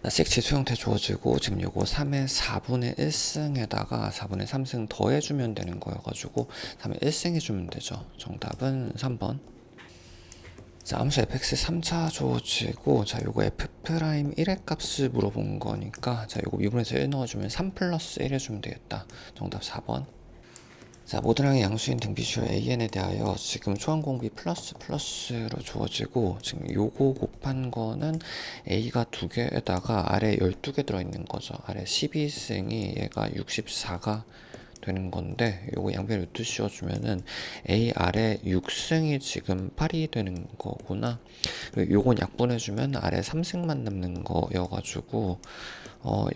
지수 형태 주어지고 지금 요거 3의 4분의 1승에다가 4분의 3승 더해주면 되는 거여가지고 3의 1승 해주면 되죠. 정답은 3번. 자, 함수 fx 3차 주어지고, 자, 요거 f 프라임 1의 값을 물어본 거니까, 자, 요거 미분에서 1 넣어주면 3 플러스 1 해주면 되겠다. 정답 4번. 자, 모든 항의 양수인 등비슈 an에 대하여 지금 초항 공비 플러스로 주어지고, 지금 요거 곱한 거는 a가 2개에다가 아래 12개 들어있는 거죠. 아래 12승이 얘가 64가 되는 건데, 요거 양변 루트 씌워주면은 a 아래 6승이 지금 8이 되는 거구나. 요건 약분해주면 아래 3승만 남는 거여가지고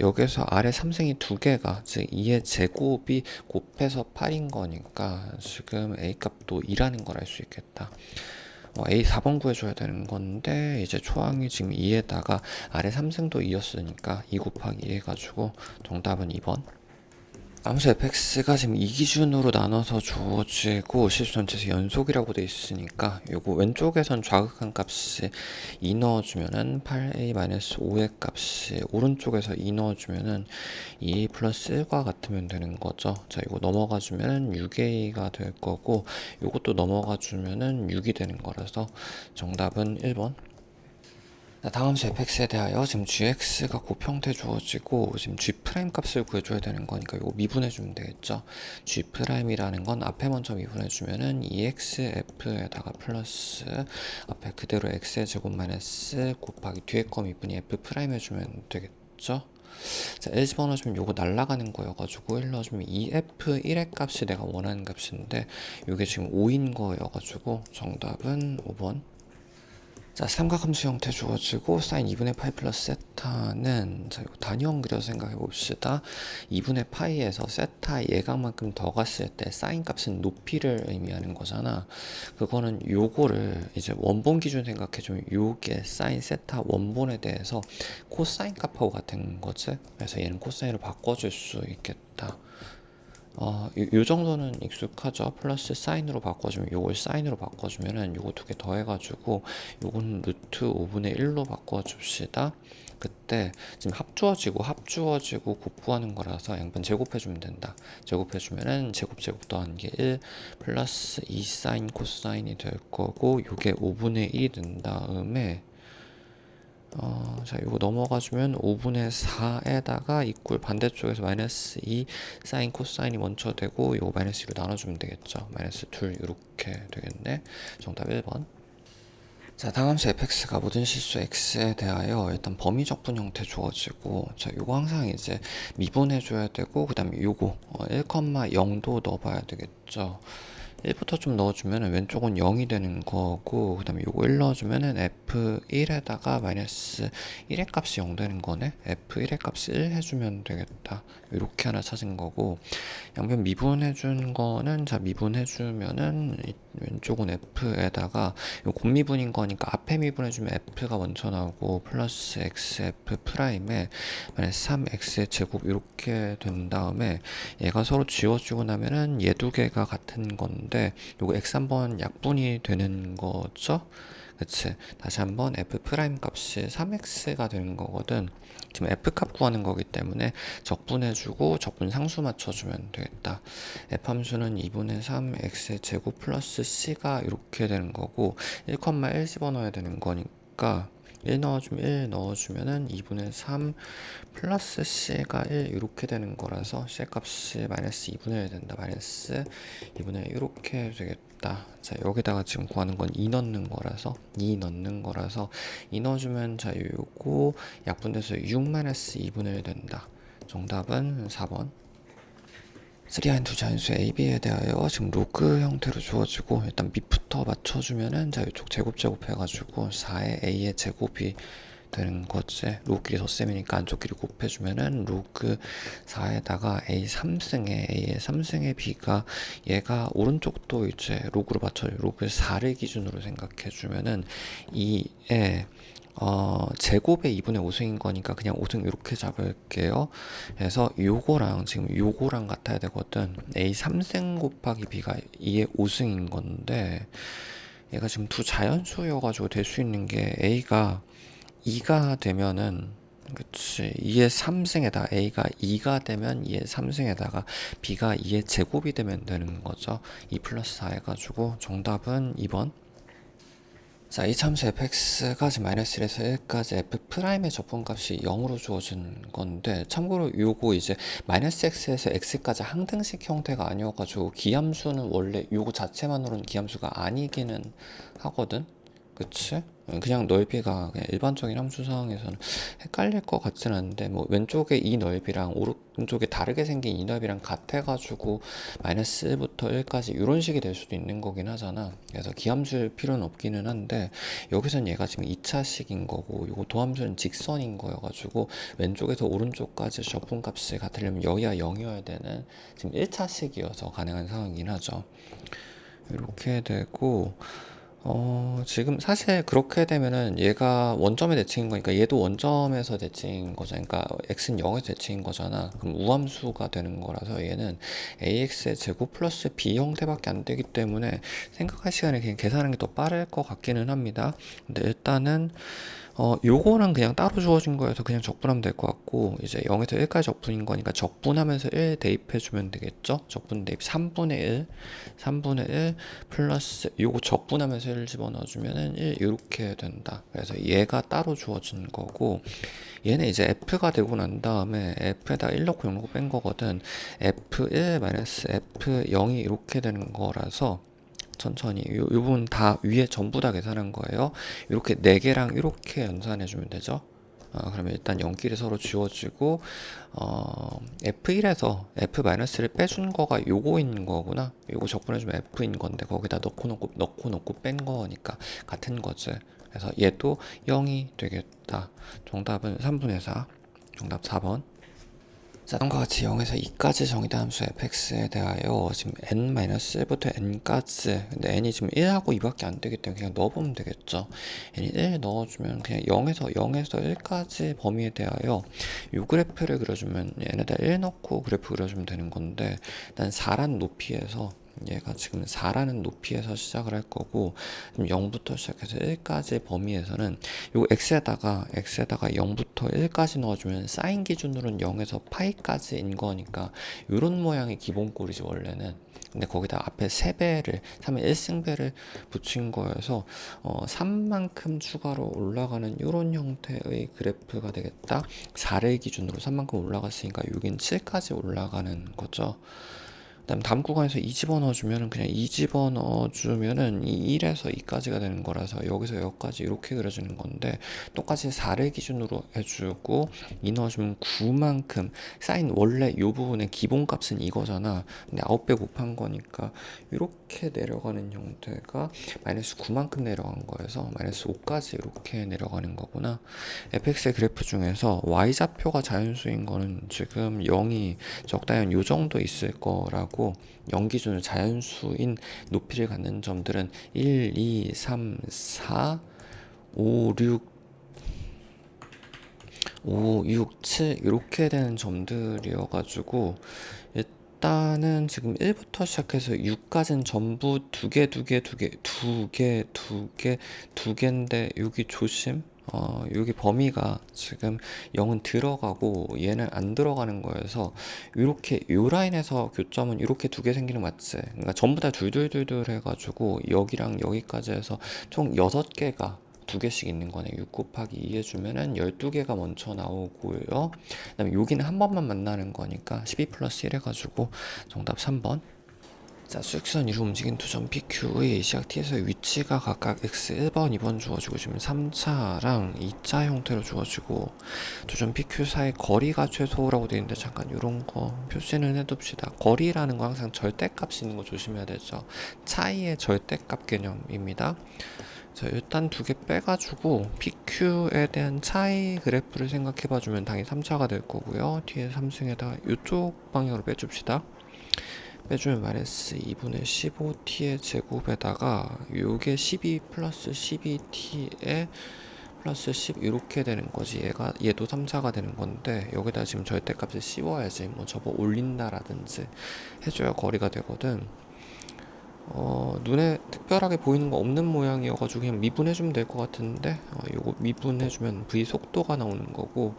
여기서 아래 3승이 2개가 즉 2의 제곱이 곱해서 8인 거니까 지금 a 값도 2라는 걸 알 수 있겠다. A 4번 구해줘야 되는 건데 이제 초항이 지금 2에다가 아래 3승도 2였으니까 2 곱하기 2 해가지고 정답은 2번. 함수 fx가 지금 이 기준으로 나눠서 주어지고 실수 전체에서 연속이라고 돼 있으니까 요거 왼쪽에선 좌극한 값이 2 넣어주면은 8a-5의 값이 오른쪽에서 2 넣어주면은 2a 플러스 1과 같으면 되는 거죠. 자, 이거 넘어가주면은 6a가 될 거고 요것도 넘어가주면은 6이 되는 거라서 정답은 1번. 자, 다음 fx에 대하여 지금 gx가 곱형태 주어지고 지금 g 프라임 값을 구해줘야 되는 거니까 이거 미분해주면 되겠죠. g 프라임이라는 건 앞에 먼저 미분해주면은 2xf에다가 플러스 앞에 그대로 x의 제곱 마이너스 곱하기 뒤에 거 미분이 f 프라임 해주면 되겠죠. 자, 1 집어넣어주면 요거 날라가는 거여가지고 1 넣어주면 2f1의 값이 내가 원하는 값인데 요게 지금 5인 거여가지고 정답은 5번. 자, 삼각함수 형태 주어지고 사인 2분의 파이 플러스 세타는 자, 이거 단위형 그려서 생각해 봅시다. 2분의 파이에서 세타 예각만큼 더 갔을 때 사인 값은 높이를 의미하는 거잖아. 그거는 요거를 이제 원본 기준 생각해 주면 요게 사인 세타 원본에 대해서 코사인 값하고 같은 거지. 그래서 얘는 코사인으로 바꿔줄 수 있겠다. 요 정도는 익숙하죠. 플러스 사인으로 바꿔주면 요걸 사인으로 바꿔주면은 요거 두 개 더해가지고 요건 루트 5분의 1로 바꿔줍시다. 그때 지금 합주어지고 곱구하는 거라서 양변 제곱해주면 된다. 제곱해주면은 제곱 더하기 1 플러스 2 사인 코사인이 될 거고 요게 5분의 1이 된 다음에 자, 이거 넘어가주면 5분의 4에다가 이꼴 반대쪽에서 마이너스 2 사인 코사인이 먼저 되고 요거 마이너스 2로 나눠주면 되겠죠. 마이너스 2 이렇게 되겠네. 정답 1번. 자, 다음 수 fx가 모든 실수 x에 대하여 일단 범위적분 형태 주어지고 자, 요거 항상 이제 미분해줘야 되고 그 다음에 요거 1,0도 넣어봐야 되겠죠. 1부터 좀 넣어주면 왼쪽은 0이 되는 거고 그 다음에 요거 1 넣어주면은 f1에다가 마이너스 1의 값이 0 되는 거네. f1의 값을 1 해주면 되겠다. 이렇게 하나 찾은 거고 양변 미분해준 거는 자 미분해주면은 왼쪽은 f에다가 요 곱미분인 거니까 앞에 미분해주면 f가 먼저 나오고 플러스 xf 프라임에 마이너스 3x의 제곱 이렇게 된 다음에 얘가 서로 지워지고 나면은 얘 두 개가 같은 건데 요거 x 한번 약분이 되는 거죠. 그치. 다시 한번 f 프라임 값이 3x가 되는 거거든. 지금 f 값 구하는 거기 때문에 적분해주고 적분 상수 맞춰주면 되겠다. f 함수는 2분의 3 x의 제곱 플러스 c가 이렇게 되는 거고 1,1 집어넣어야 되는 거니까 1 넣어주면은 2분의 3 플러스 c가 1 이렇게 되는 거라서 c 값이 마이너스 2분의 1 된다. 마이너스 2분의 1 이렇게 되겠다. 자, 여기다가 지금 구하는 건 2 넣는 거라서 2 넣어주면 자, 요거 약분돼서 6 마이너스 2분의 1 된다. 정답은 4번. 3하인 두 자연수 A, B에 대하여 지금 로그 형태로 주어지고 일단 밑부터 맞춰주면은 자 이쪽 제곱 해가지고 4의 A의 제곱이 되는 거지. 로그끼리 덧셈이니까 안쪽끼리 곱해주면은 로그 4에다가 A 3승에 A의 3승의 B가 얘가 오른쪽도 이제 로그로 맞춰요. 로그 4를 기준으로 생각해주면은 2에 제곱의 2분의 5승인 거니까 그냥 5승 이렇게 잡을게요. 그래서 요거랑 지금 요거랑 같아야 되거든. A 3승 곱하기 B가 2의 5승인 건데 얘가 지금 두 자연수여가지고 될 수 있는 게 A가 2가 되면은 그치. 2의 3승에다 A가 2가 되면 2의 3승에다가 B가 2의 제곱이 되면 되는 거죠. 2 플러스 4 해가지고 정답은 2번. 자, 이 참수 fx가 지금 마이너스 1에서 1까지 f 프라임의 적분값이 0으로 주어진 건데, 참고로 요거 이제 마이너스 x에서 x까지 항등식 형태가 아니어가지고 기함수는 원래 요거 자체만으로는 기함수가 아니기는 하거든. 그치? 그냥 넓이가 그냥 일반적인 함수상에서는 헷갈릴 것 같지는 않은데, 뭐 왼쪽에 이 넓이랑 오른쪽에 다르게 생긴 이 넓이랑 같아가지고 마이너스 1부터 1까지 이런 식이 될 수도 있는 거긴 하잖아. 그래서 기함수일 필요는 없기는 한데, 여기선 얘가 지금 2차식인 거고 요거 도함수는 직선인 거여가지고 왼쪽에서 오른쪽까지 적분값이 같으려면 여기가 0이어야 되는 지금 1차식이어서 가능한 상황이긴 하죠. 이렇게 되고, 지금 사실 그렇게 되면은 얘가 원점에 대칭인 거니까 얘도 원점에서 대칭인 거잖아. 그러니까 x는 0에서 대칭인 거잖아. 그럼 우함수가 되는 거라서 얘는 ax의 제곱 플러스 b 형태밖에 안 되기 때문에 생각할 시간에 그냥 계산하는 게 더 빠를 것 같기는 합니다. 근데 일단은 요거는 그냥 따로 주어진 거여서 그냥 적분하면 될 것 같고, 이제 0에서 1까지 적분인 거니까 적분하면서 1 대입해주면 되겠죠? 적분 대입 3분의 1 플러스 요거 적분하면서 1 집어넣어주면은 1 이렇게 된다. 그래서 얘가 따로 주어진 거고, 얘는 이제 f가 되고 난 다음에 f에다 1 넣고 0 넣고 뺀 거거든. f1 마이너스 f0이 이렇게 되는 거라서 천천히 요 부분 다 위에 전부 다 계산한 거예요. 이렇게 4개랑 이렇게 연산해 주면 되죠. 그러면 일단 연끼리 서로 지워지고, F1에서 F-를 빼준 거가 요거인 거구나. 요거 적분해주면 F인 건데 거기다 넣고 뺀 거니까 같은 거지. 그래서 얘도 0이 되겠다. 정답은 3분의 4. 정답 4번. 자, 다음과 같이 0에서 2까지 정의된 함수 fx에 대하여 지금 n-1부터 n까지, 근데 n이 지금 1하고 2밖에 안 되기 때문에 그냥 넣어보면 되겠죠. n이 1 넣어주면 그냥 0에서 1까지 범위에 대하여 이 그래프를 그려주면 얘네다 1 넣고 그래프 그려주면 되는 건데, 일단 4란 높이에서 얘가 지금 4라는 높이에서 시작을 할 거고, 0부터 시작해서 1까지 범위에서는 요 x에다가 0부터 1까지 넣어주면 사인 기준으로는 0에서 파이까지인 거니까 요런 모양의 기본꼴이지 원래는. 근데 거기다 앞에 3배를 3의 1승배를 붙인 거여서 3만큼 추가로 올라가는 이런 형태의 그래프가 되겠다. 4를 기준으로 3만큼 올라갔으니까 여긴 7까지 올라가는 거죠. 그다음 다음 구간에서 2 집어넣어주면은 그냥 2 집어넣어주면은 이 1에서 2까지가 되는 거라서 여기서 여기까지 이렇게 그려지는 건데, 똑같이 4를 기준으로 해주고 2 넣어주면 9만큼 사인 원래 이 부분의 기본값은 이거잖아. 근데 9배 곱한 거니까 이렇게 내려가는 형태가 마이너스 9만큼 내려간 거여서 마이너스 5까지 이렇게 내려가는 거구나. fx의 그래프 중에서 y좌표가 자연수인 거는 지금 0이 적당히 요 정도 있을 거라고, 0 기준으로 자연수인 높이를 갖는 점들은 1, 2, 3, 4, 5, 6, 7 이렇게 되는 점들이어가지고, 일단은 지금 1부터 시작해서 6까지는 전부 2개인데 여기 조심. 여기 범위가 지금 0은 들어가고 얘는 안 들어가는 거여서 이렇게 요 라인에서 교점은 이렇게 2개 생기는 거 맞지? 그러니까 전부 다 둘둘둘둘 해가지고 여기랑 여기까지 해서 총 6개가 2개씩 있는 거네. 6 곱하기 2 해주면은 12개가 먼저 나오고요. 그 다음에 여기는 한 번만 만나는 거니까 12 플러스 1 해가지고 정답 3번. 자, 수직선 위로 움직인 두 점 PQ의 시각 T에서의 위치가 각각 X 1번, 2번 주어지고, 지금 3차랑 2차 형태로 주어지고, 두 점 PQ 사이 거리가 최소라고 되어 있는데 잠깐 이런 거 표시는 해둡시다. 거리라는 거 항상 절대값이 있는 거 조심해야 되죠. 차이의 절대값 개념입니다. 자, 일단 2개 빼가지고 PQ에 대한 차이 그래프를 생각해봐주면 당연히 3차가 될 거고요. T의 3승에다가 이쪽 방향으로 빼줍시다. 빼주면 마이너스 2분의 15t의 제곱에다가 요게 12 플러스 12t에 플러스 10 이렇게 되는 거지. 얘도 3차가 되는 건데 여기다 지금 절대값을 씌워야지 뭐 접어 올린다라든지 해줘야 거리가 되거든. 눈에 특별하게 보이는 거 없는 모양이어가지고 그냥 미분해주면 될 것 같은데, 요거 미분해주면 V 속도가 나오는 거고,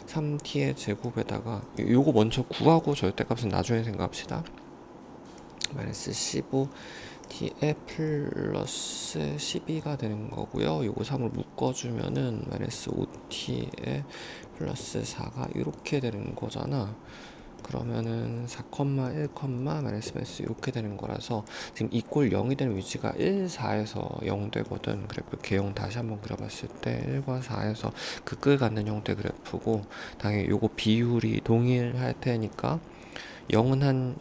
3t의 제곱에다가 요거 먼저 구하고 절대값은 나중에 생각합시다. 마이너스 15t의 플러스 12가 되는 거고요. 요거 3을 묶어주면은 마이너스 5t의 플러스 4가 이렇게 되는 거잖아. 그러면은 4, 1, 마이너스 마이너스 이렇게 되는 거라서 지금 이꼴 0이 되는 위치가 1, 4에서 0 되거든. 그래프 개형 다시 한번 그려봤을 때 1과 4에서 극을 갖는 형태 그래프고, 당연히 요거 비율이 동일할 테니까 0은 한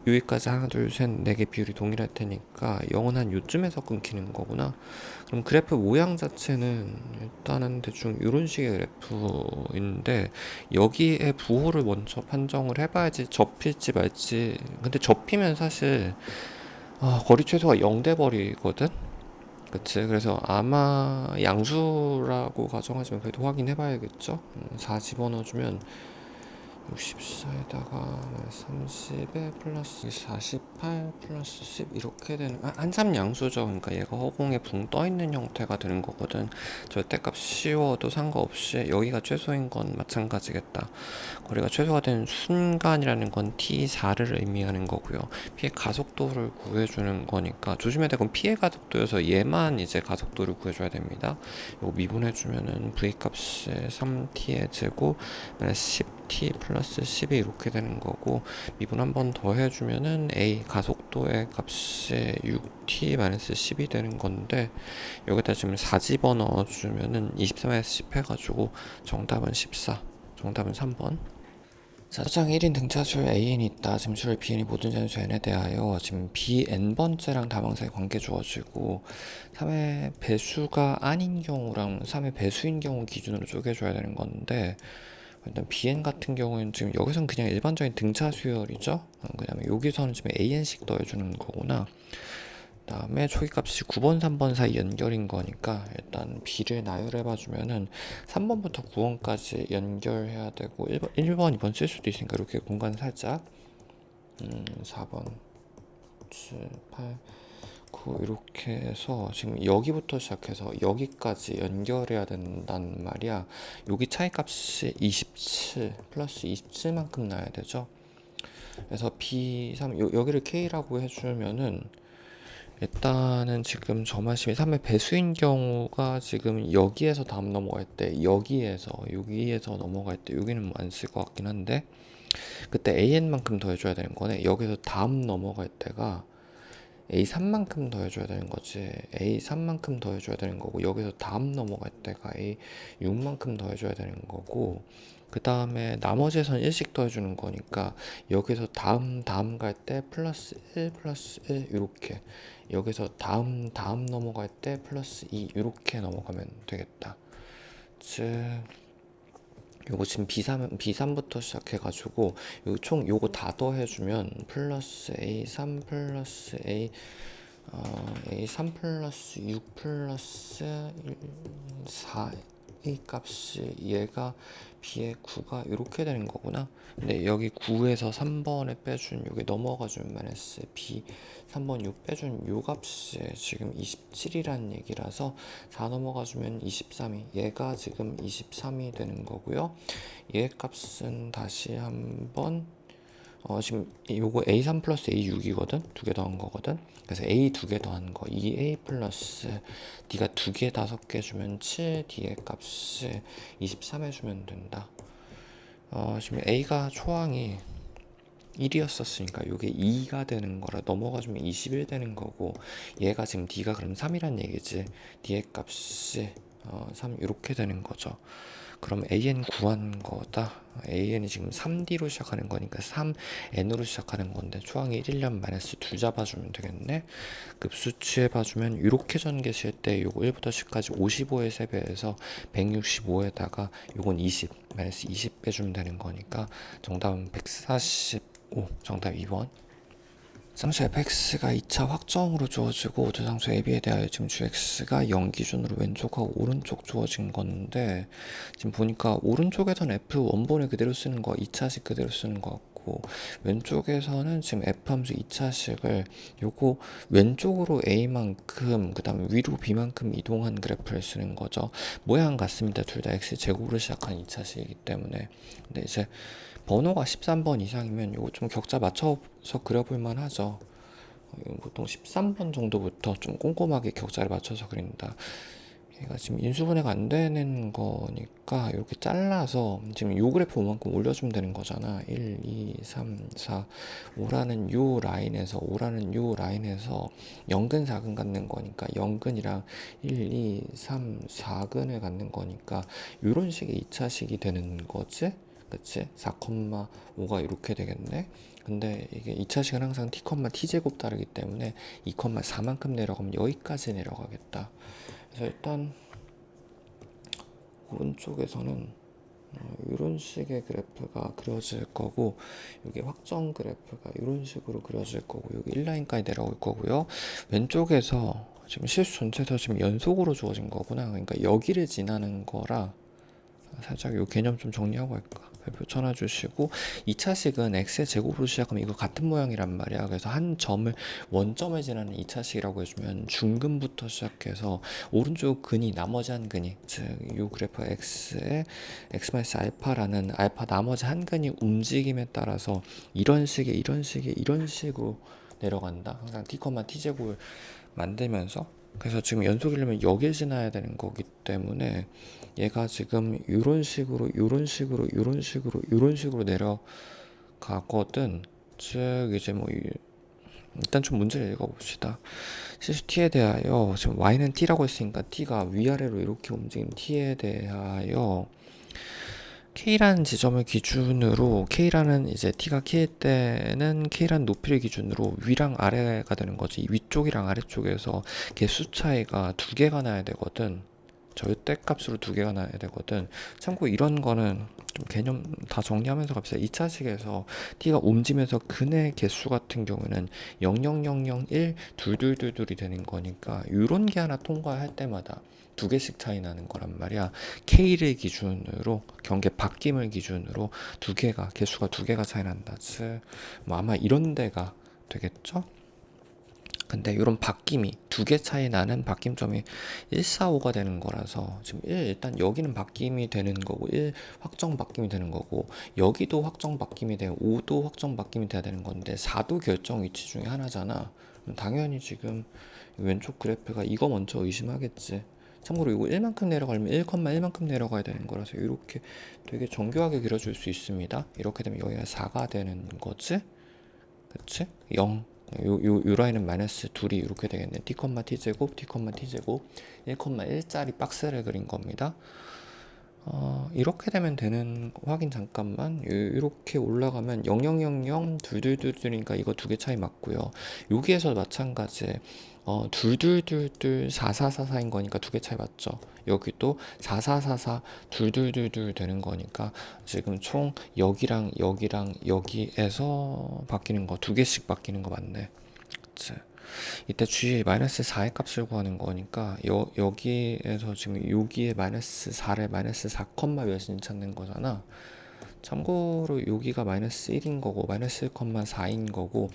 여기까지 하나 둘 셋 네 개 비율이 동일할 테니까 0은 한 요쯤에서 끊기는 거구나. 그럼 그래프 모양 자체는 일단은 대충 이런 식의 그래프인데, 여기에 부호를 먼저 판정을 해봐야지 접힐지 말지. 근데 접히면 사실 거리 최소가 0 돼 버리거든. 그치. 그래서 아마 양수라고 가정하지만 그래도 확인해 봐야겠죠. 4 집어넣어주면 64에다가 30에 플러스 48 플러스 10 이렇게 되는, 한참 양수죠. 그러니까 얘가 허공에 붕 떠 있는 형태가 되는 거거든. 절대값 씌워도 상관없이 여기가 최소인 건 마찬가지겠다. 거리가 최소가 되는 순간이라는 건 t4를 의미하는 거고요. 피해 가속도를 구해주는 거니까 조심해야 되고, 피해 가속도여서 얘만 이제 가속도를 구해줘야 됩니다. 이거 미분해주면은 v 값이 3t의 제곱 10t 플러스 10이 이렇게 되는 거고, 미분 한 번 더 해주면은 a 가속도의 값이 6t 마이너스 10이 되는 건데, 여기다 지금 4 집어넣어주면은 23-10 해가지고 정답은 14, 정답은 3번. 자, 장 1인 등차수열 AN이 있다. 점수열 BN이 모든 점수 N에 대하여 지금 BN번째랑 다방사의 관계 주어지고, 3의 배수가 아닌 경우랑 3의 배수인 경우 기준으로 쪼개줘야 되는 건데, 일단 BN 같은 경우는 지금 여기서는 그냥 일반적인 등차 수열이죠. 그 다음에 여기서는 지금 AN씩 더해주는 거구나. 그 다음에 초기값이 9번, 3번 사이 연결인 거니까 일단 B를 나열해봐주면은 3번부터 9번까지 연결해야 되고, 1번 2번 쓸 수도 있으니까 이렇게 공간 살짝 4번, 7, 8, 9 이렇게 해서 지금 여기부터 시작해서 여기까지 연결해야 된단 말이야. 여기 차이값이 27 플러스 27만큼 나야 되죠. 그래서 B3 여기를 K라고 해주면은, 일단은 지금 점화심이 3의 배수인 경우가 지금 여기에서 다음 넘어갈 때, 여기에서 넘어갈 때 여기는 뭐 안 쓸 것 같긴 한데, 그때 AN만큼 더해줘야 되는 거네. 여기서 다음 넘어갈 때가 A3만큼 더해줘야 되는 거지. A3만큼 더해줘야 되는 거고, 여기서 다음 넘어갈 때가 A6만큼 더해줘야 되는 거고, 그 다음에 나머지에서는 1씩 더해주는 거니까 여기서 다음 갈 때 플러스 1 플러스 1 이렇게, 여기서 다음 넘어갈 때 플러스 2 이렇게 넘어가면 되겠다. 즉 요거 지금 B3부터 시작해가지고 총 요거 다 더해주면 플러스 A3 플러스 A3 플러스 6 플러스 4 이 값이 얘가 B의 9가 이렇게 되는 거구나. 근데 여기 9에서 3번에 빼준 여기 넘어가주면 마이너스 B 3번 6 빼준 요 값이 지금 27이란 얘기라서 4 넘어가주면 23이, 얘가 지금 23이 되는 거고요. 얘 값은 다시 한번 지금 요거 A3 플러스 A6이거든. 두 개 더한 거거든. 그래서 A 두 개 더한 거 2A 플러스 D가 두 개 5개 주면 7, D의 값이 23 해주면 된다. 지금 A가 초항이 1이었었으니까 요게 2가 되는 거라 넘어가주면 21 되는 거고, 얘가 지금 D가 그럼 3이란 얘기지. D의 값이 3 이렇게 되는 거죠. 그럼 AN 구한 거다. AN이 지금 3D로 시작하는 거니까 3N으로 시작하는 건데 초항이 1년 마이너스 2 잡아주면 되겠네. 급수 취해봐주면 이렇게 전개실 때 요거 1부터 10까지 55의 3배에서 165에다가 요건 20 마이너스 20 빼주면 되는 거니까 정답은 145, 정답 2번. 상수 fx가 2차 확정으로 주어지고 두상수 ab에 대하여 지금 gx가 0 기준으로 왼쪽하고 오른쪽 주어진 건데, 지금 보니까 오른쪽에선 f 원본을 그대로 쓰는 거 2차식 그대로 쓰는 거 같고, 주어지고, 왼쪽에서는 지금 F함수 2차식을 요거 왼쪽으로 A만큼 그 다음에 위로 B만큼 이동한 그래프를 쓰는 거죠. 모양 같습니다. 둘 다 X제곱으로 시작한 2차식이기 때문에. 근데 이제 번호가 13번 이상이면 요거 좀 격자 맞춰서 그려볼만 하죠. 보통 13번 정도부터 좀 꼼꼼하게 격자를 맞춰서 그린다. 얘가 지금 인수분해가 안 되는 거니까 이렇게 잘라서 지금 요 그래프 오만큼 올려주면 되는 거잖아. 1, 2, 3, 4, 5라는 요 라인에서 0근, 4근 갖는 거니까 0근이랑 1, 2, 3, 4근을 갖는 거니까 요런 식의 2차식이 되는 거지? 그치? 4,5가 이렇게 되겠네? 근데 이게 2차식은 항상 t, t제곱 따르기 때문에 2,4만큼 내려가면 여기까지 내려가겠다. 그래서 일단 오른쪽에서는 이런 식의 그래프가 그려질 거고, 여기 확정 그래프가 이런 식으로 그려질 거고, 여기 1라인까지 내려올 거고요. 왼쪽에서 지금 실수 전체에서 지금 연속으로 주어진 거구나. 그러니까 여기를 지나는 거라 살짝 이 개념 좀 정리하고 할까. 별표 쳐놔주시고, 2차식은 x의 제곱으로 시작하면 이거 같은 모양이란 말이야. 그래서 한 점을 원점에 지나는 2차식이라고 해주면 중근부터 시작해서 오른쪽 근이 나머지 한 근이, 즉 이 그래프 x의 x-알파라는 알파 나머지 한 근이 움직임에 따라서 이런 식으로 내려간다. 항상 t, t제곱을 만들면서. 그래서 지금 연속이려면 여길 지나야 되는 거기 때문에 얘가 지금 이런 식으로 내려가거든. 즉 이제 뭐 일단 좀 문제를 읽어봅시다. 실수 t에 대하여 지금 y는 t라고 했으니까 t가 위아래로 이렇게 움직이는 t에 대하여 K라는 지점을 기준으로, K라는 이제 T가 K일 때는 K라는 높이를 기준으로 위랑 아래가 되는 거지. 위쪽이랑 아래쪽에서 개수 차이가 두 개가 나야 되거든. 절대값으로 두 개가 나야 되거든. 참고 이런 거는 좀 개념 다 정리하면서 갑시다. 2차식에서 T가 옮지면서 근의 개수 같은 경우는 00001 둘둘둘둘이 되는 거니까 이런 게 하나 통과할 때마다 두 개씩 차이 나는 거란 말이야. K를 기준으로, 경계 바뀜을 기준으로 두 개가, 개수가 두 개가 차이 난다. 즉, 뭐 아마 이런 데가 되겠죠? 근데 이런 바뀜이 두 개 차이 나는 바뀜점이 1, 4, 5가 되는 거라서 지금 1 일단 여기는 바뀜이 되는 거고 1 확정 바뀜이 되는 거고 여기도 확정 바뀜이 되고 5도 확정 바뀜이 돼야 되는 건데 4도 결정 위치 중에 하나잖아. 당연히 지금 왼쪽 그래프가 이거 먼저 의심하겠지. 참고로 이거 1만큼 내려가려면 1,1만큼 내려가야 되는 거라서 이렇게 되게 정교하게 그려줄 수 있습니다. 이렇게 되면 여기가 4가 되는 거지? 그치? 0. 요 라인은 마이너스 2이 이렇게 되겠네. t, t제곱, t, t제곱 1,1짜리 박스를 그린 겁니다. 이렇게 되면 되는 확인 잠깐만. 이렇게 올라가면 0000 둘둘둘둘이니까 이거 두 개 차이 맞고요. 여기에서 마찬가지 둘둘둘둘 4444인 거니까 두 개 차이 맞죠. 여기도 4444 둘둘둘둘 되는 거니까 지금 총 여기랑 여기에서 바뀌는 거 두 개씩 바뀌는 거 맞네. 그치? 이때 주위에 마이너스 4의 값을 구하는 거니까 여기에서 지금 여기에 마이너스 4를 마이너스 4, 몇인 찾는 거잖아. 참고로 여기가 마이너스 1인 거고 마이너스 1,4인 거고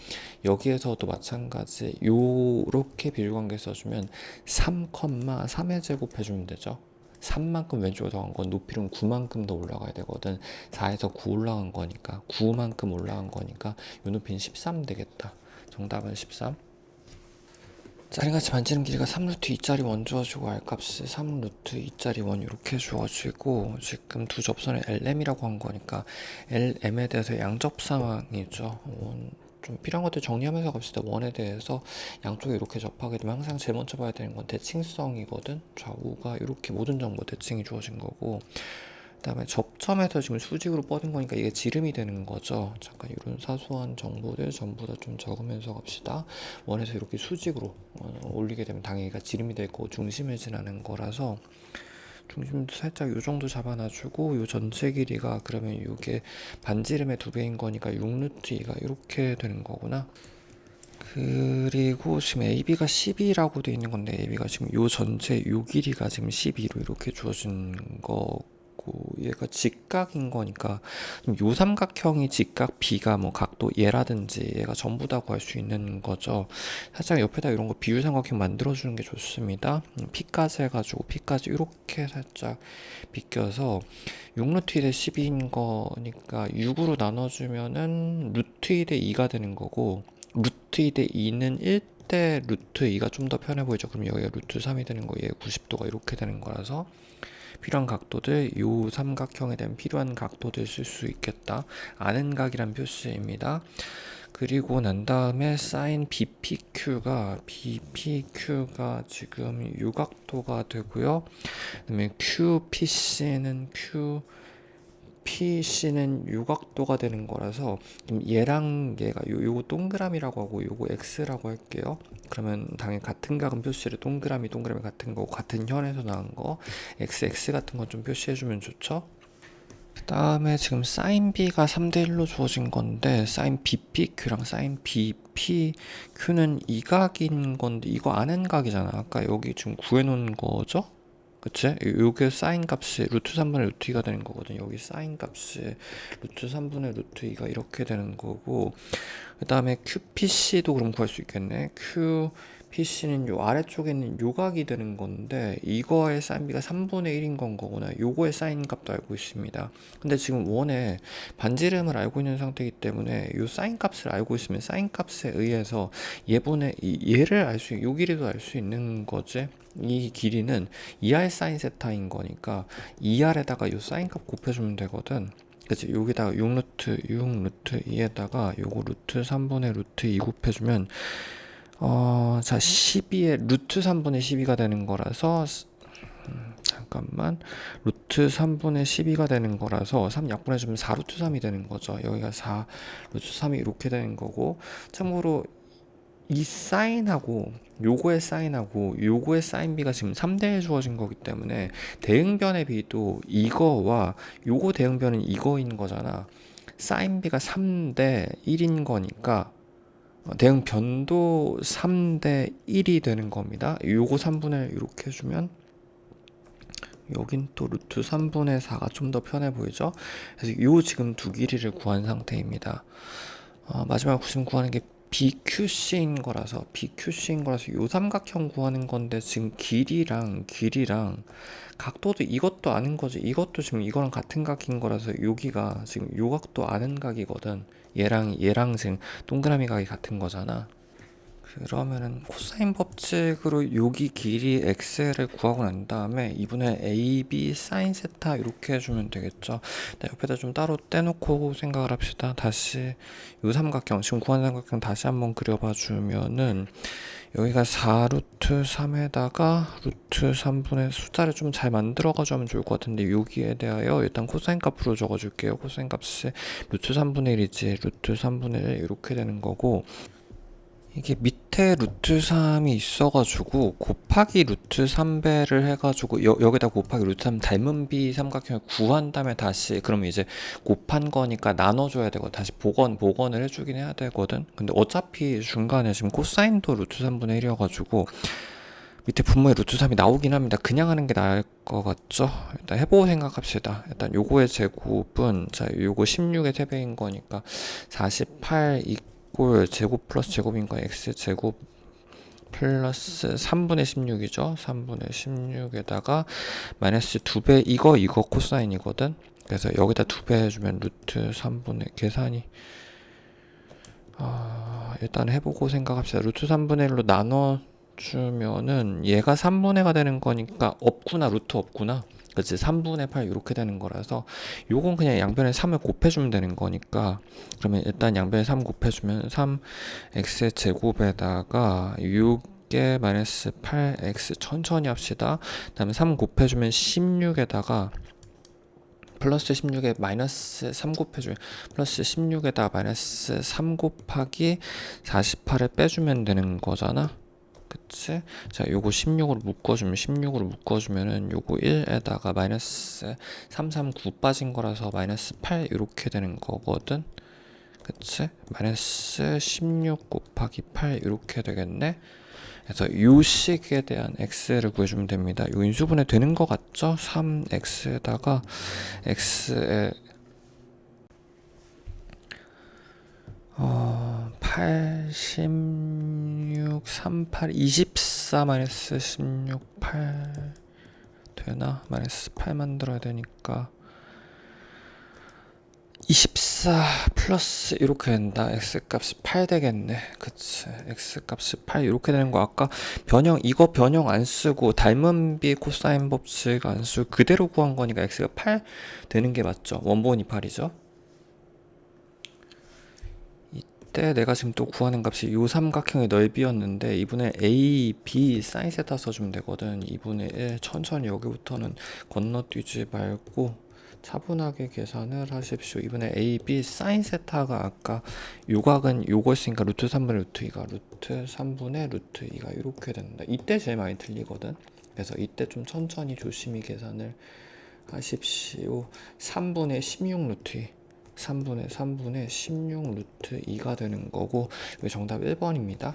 여기에서도 마찬가지 요렇게 비율관계 써주면 3,3의 제곱 해주면 되죠. 3만큼 왼쪽으로 더 간 건 높이는 9만큼 더 올라가야 되거든. 4에서 9 올라간 거니까 9만큼 올라간 거니까 요 높이는 13 되겠다. 정답은 13. 짜리같이 만지는 길이가 3루트 2짜리 원 주어지고 R값이 3루트 2짜리 원 이렇게 주어지고 지금 두 접선을 LM이라고 한 거니까 LM에 대해서 양접 상황이죠. 좀 필요한 것들 정리하면서 갑시다. 원에 대해서 양쪽이 이렇게 접하게 되면 항상 제일 먼저 봐야 되는 건 대칭성이거든. 좌우가 이렇게 모든 정보 대칭이 주어진 거고 그다음에 접점에서 지금 수직으로 뻗은 거니까 이게 지름이 되는 거죠. 잠깐 이런 사소한 정보들 전부 다 좀 적으면서 갑시다. 원에서 이렇게 수직으로 올리게 되면 당연히 지름이 될 거고 중심을 지나는 거라서 중심도 살짝 요 정도 잡아놔주고 요 전체 길이가 그러면 이게 반지름의 2배인 거니까 6루트 2가 이렇게 되는 거구나. 그리고 지금 AB가 12라고 돼 있는 건데 AB가 지금 요 전체 요 길이가 지금 12로 이렇게 주어진 거고 그리고 얘가 직각인 거니까 요 삼각형이 직각 B가 뭐 각도 얘라든지 얘가 전부 다 구할 수 있는 거죠. 살짝 옆에다 이런 거 비율 삼각형 만들어주는 게 좋습니다. P까지 해가지고 P까지 이렇게 살짝 비껴서 6루트 2대 12인 거니까 6으로 나눠주면은 루트 2대 2가 되는 거고, 루트 2대 2는 1대 루트 2가 좀 더 편해 보이죠. 그럼 여기가 루트 3이 되는 거예요. 90도가 이렇게 되는 거라서 필요한 각도들, 요 삼각형에 대한 필요한 각도들 쓸 수 있겠다. 아는 각이란 표시입니다. 그리고 난 다음에 사인 BPQ가 지금 요 각도가 되고요. 그다음에 QPC는 요각도가 되는 거라서 얘랑 얘가 요거 동그라미라고 하고 요거 X라고 할게요. 그러면 당연히 같은 각은 표시를 동그라미 같은 거, 같은 현에서 나온 거 XX 같은 거 좀 표시해주면 좋죠. 그 다음에 지금 사인 B가 3대 1로 주어진 건데, 사인 BPQ랑 사인 BPQ는 이 각인 건데 이거 아는 각이잖아. 아까 여기 지금 구해놓은 거죠? 그치? 요게 사인 값이 루트 3분의 루트 2가 되는 거거든. 여기 사인 값이 루트 3분의 루트 2가 이렇게 되는 거고, 그 다음에 QPC도 그럼 구할 수 있겠네. QPC는 요 아래쪽에 있는 요각이 되는 건데, 이거의 사인 B가 3분의 1인 건 거구나. 요거의 사인 값도 알고 있습니다. 근데 지금 원에 반지름을 알고 있는 상태이기 때문에 요 사인 값을 알고 있으면 사인 값에 의해서 얘를 알 수, 요 길이도 알 수 있는 거지. 이 길이는 2R 사인 세타인 거니까 2R에다가 요 사인 값 곱해주면 되거든. 그치? 여기다가 6루트 2에다가 요거 루트 3분의 루트 2 곱해주면 자 12에 루트 3분의 12가 되는 거라서 잠깐만, 루트 3분의 12가 되는 거라서 3 약분해주면 4루트 3이 되는 거죠. 여기가 4 루트 3이 이렇게 되는 거고, 참고로 이 사인하고 요거의 사인 B가 지금 3대1 주어진 거기 때문에 대응변의 B도 이거와 요거 대응변은 이거인 거잖아. 사인 B가 3대 1인 거니까 대응변도 3대 1이 되는 겁니다. 요거 3분의 1 이렇게 해주면 여긴 또 루트 3분의 4가 좀 더 편해 보이죠? 그래서 요 지금 두 길이를 구한 상태입니다. 마지막 지금 구하는 게 BQC인 거라서 요 삼각형 구하는 건데, 지금 길이랑 각도도 이것도 아는 거지. 이것도 지금 이거랑 같은 각인 거라서 여기가 지금 요 각도 아는 각이거든. 얘랑 지금 동그라미 각이 같은 거잖아. 그러면은 코사인 법칙으로 여기 길이 x를 구하고 난 다음에 이분의 ab 사인 세타 이렇게 해주면 되겠죠. 네, 옆에다 좀 따로 떼놓고 생각을 합시다. 다시 요 삼각형, 지금 구한 삼각형 다시 한번 그려봐 주면은 여기가 4루트 3에다가 루트 3분의 숫자를 좀 잘 만들어 가지고 좋을 것 같은데, 여기에 대하여 일단 코사인 값으로 적어 줄게요. 코사인 값이 루트 3분의 1이지 루트 3분의 1 이렇게 되는 거고, 이게 밑에 루트 3이 있어가지고 곱하기 루트 3배를 해가지고 여기다 곱하기 루트 3 닮은 B 삼각형을 구한 다음에 다시, 그러면 이제 곱한 거니까 나눠줘야 되고 다시 복원을 해주긴 해야 되거든. 근데 어차피 중간에 지금 코사인도 루트 3분의 1이어가지고 밑에 분모에 루트 3이 나오긴 합니다. 그냥 하는 게 나을 것 같죠? 일단 해보고 생각합시다. 일단 요거의 제곱은, 자 요거 16의 3배인 거니까 48 꼴 제곱 플러스 제곱인 거 x제곱 플러스 3분의 16이죠. 3분의 16에다가 마이너스 2배, 이거 코사인이거든. 그래서 여기다 2배 해주면 루트 3분의 계산이 일단 해보고 생각합시다. 루트 3분의 1로 나눠주면은 얘가 3분의가 되는 거니까 루트 없구나. 그치, 3분의 8 이렇게 되는 거라서 요건 그냥 양변에 3을 곱해주면 되는 거니까, 그러면 일단 양변에 3 곱해주면 3x의 제곱에다가 6에 마이너스 8x 천천히 합시다. 그 다음에 3 곱해주면 16에다가 플러스 16에 마이너스 3 곱해주면 플러스 16에다가 마이너스 3 곱하기 48을 빼주면 되는 거잖아. 그치? 자, 요거 16으로 묶어주면은 요거 1에다가 마이너스 339 빠진 거라서 마이너스 8 이렇게 되는 거거든. 그치? 마이너스 16 곱하기 8 이렇게 되겠네. 그래서 요 식에 대한 x를 구해주면 됩니다. 요 인수분해 되는 것 같죠? 3x에다가 x에 8, 16, 38, 24 마이너스 16, 8 되나? 마이너스 8 만들어야 되니까 24 플러스 이렇게 된다. x값이 8 되겠네. 그치. x값이 8 이렇게 되는 거 아까 이거 변형 안 쓰고 닮은 비 코사인 법칙 안 쓰고 그대로 구한 거니까 x가 8 되는 게 맞죠. 원본이 8이죠. 이때 내가 지금 또 구하는 값이 요 삼각형의 넓이였는데 2분의 a, b 사인 세타 써주면 되거든. 2분의 1 천천히 여기부터는 건너뛰지 말고 차분하게 계산을 하십시오. 이번에 a, b 사인 세타가 아까 요각은 요거였으니까 루트 3분의 루트 2가 루트 3분의 루트 2가 이렇게 된다. 이때 제일 많이 틀리거든. 그래서 이때 좀 천천히 조심히 계산을 하십시오. 3분의 16 루트 2 3분의 16 루트 2가 되는 거고 이게 정답 1번입니다.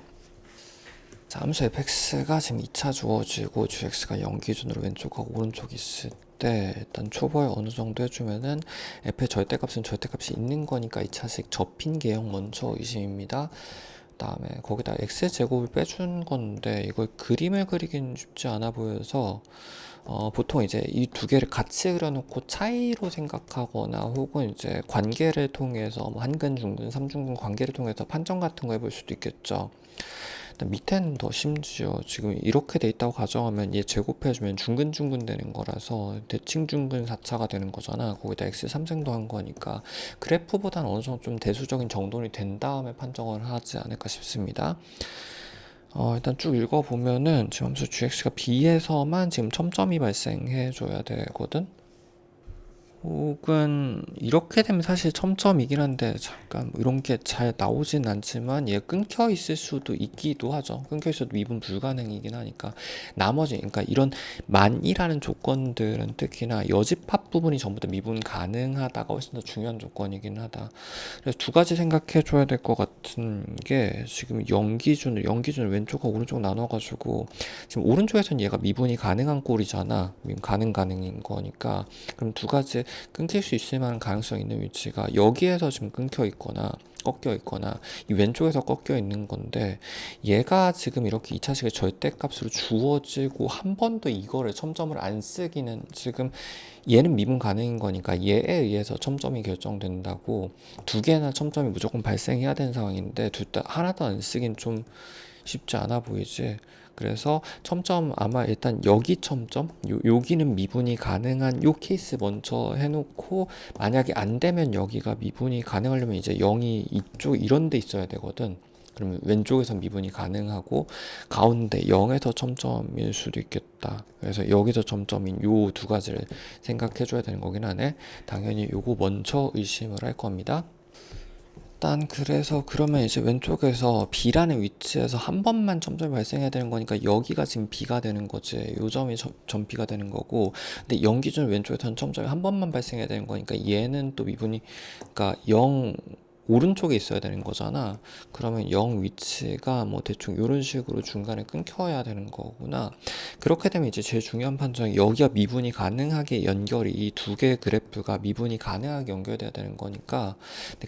자, 함수 fx가 지금 2차 주어지고 gx가 0 기준으로 왼쪽하고 오른쪽 있을 때 일단 초벌 어느 정도 해주면은 f의 절대값은 절대값이 있는 거니까 2차식 접힌 개형 먼저 의심입니다. 그다음에 거기다 x제곱을 빼준 건데 이걸 그림을 그리긴 쉽지 않아 보여서 보통 이제 이 두 개를 같이 그려놓고 차이로 생각하거나 혹은 이제 관계를 통해서 뭐 한근, 중근, 삼중근 관계를 통해서 판정 같은 거 해볼 수도 있겠죠. 밑에는 더 심지어 지금 이렇게 돼 있다고 가정하면 얘 제곱해주면 중근 되는 거라서 대칭 중근 4차가 되는 거잖아. 거기다 x 3승도 한 거니까 그래프보다는 어느 정도 좀 대수적인 정돈이 된 다음에 판정을 하지 않을까 싶습니다. 일단 쭉 읽어보면은 지금 함수 gx가 b에서만 지금 첨점이 발생해 줘야 되거든. 혹은 이렇게 되면 사실 첨점이긴 한데 잠깐 뭐 이런 게 잘 나오진 않지만 얘 끊겨 있을 수도 있기도 하죠. 끊겨 있어도 미분 불가능이긴 하니까 나머지 그러니까 이런 만이라는 조건들은 특히나 여집합 부분이 전부 다 미분 가능하다가 훨씬 더 중요한 조건이긴 하다. 그래서 두 가지 생각해 줘야 될 것 같은 게 지금 0 기준을 왼쪽과 오른쪽 나눠가지고 지금 오른쪽에서는 얘가 미분이 가능한 꼴이잖아. 미분 가능인 거니까 그럼 두 가지 끊길 수 있을 만한 가능성이 있는 위치가 여기에서 지금 끊겨 있거나 꺾여 있거나 이 왼쪽에서 꺾여 있는 건데 얘가 지금 이렇게 2차식의 절대값으로 주어지고 한 번도 이거를 첨점을 안 쓰기는 지금 얘는 미분 가능인 거니까 얘에 의해서 첨점이 결정된다고 두 개나 첨점이 무조건 발생해야 되는 상황인데 둘 다 하나도 안 쓰긴 좀 쉽지 않아 보이지. 그래서 첨점 아마 일단 여기 첨점 여기는 미분이 가능한 요 케이스 먼저 해놓고 만약에 안 되면 여기가 미분이 가능하려면 이제 0이 이쪽 이런 데 있어야 되거든. 그러면 왼쪽에서 미분이 가능하고 가운데 0에서 첨점일 수도 있겠다. 그래서 여기서 첨점인 요 두 가지를 생각해 줘야 되는 거긴 하네. 당연히 요거 먼저 의심을 할 겁니다. 일단 그래서 그러면 이제 왼쪽에서 B라는 위치에서 한 번만 첨점이 발생해야 되는 거니까 여기가 지금 B가 되는 거지. 요 점이 점 B가 되는 거고 근데 0 기준 왼쪽에서는 첨점이 한 번만 발생해야 되는 거니까 얘는 또 미분이 그러니까 0 오른쪽에 있어야 되는 거잖아. 그러면 0 위치가 뭐 대충 이런 식으로 중간에 끊겨야 되는 거구나. 그렇게 되면 이제 제일 중요한 판정이 여기가 미분이 가능하게 연결이 이 두 개의 그래프가 미분이 가능하게 연결돼야 되는 거니까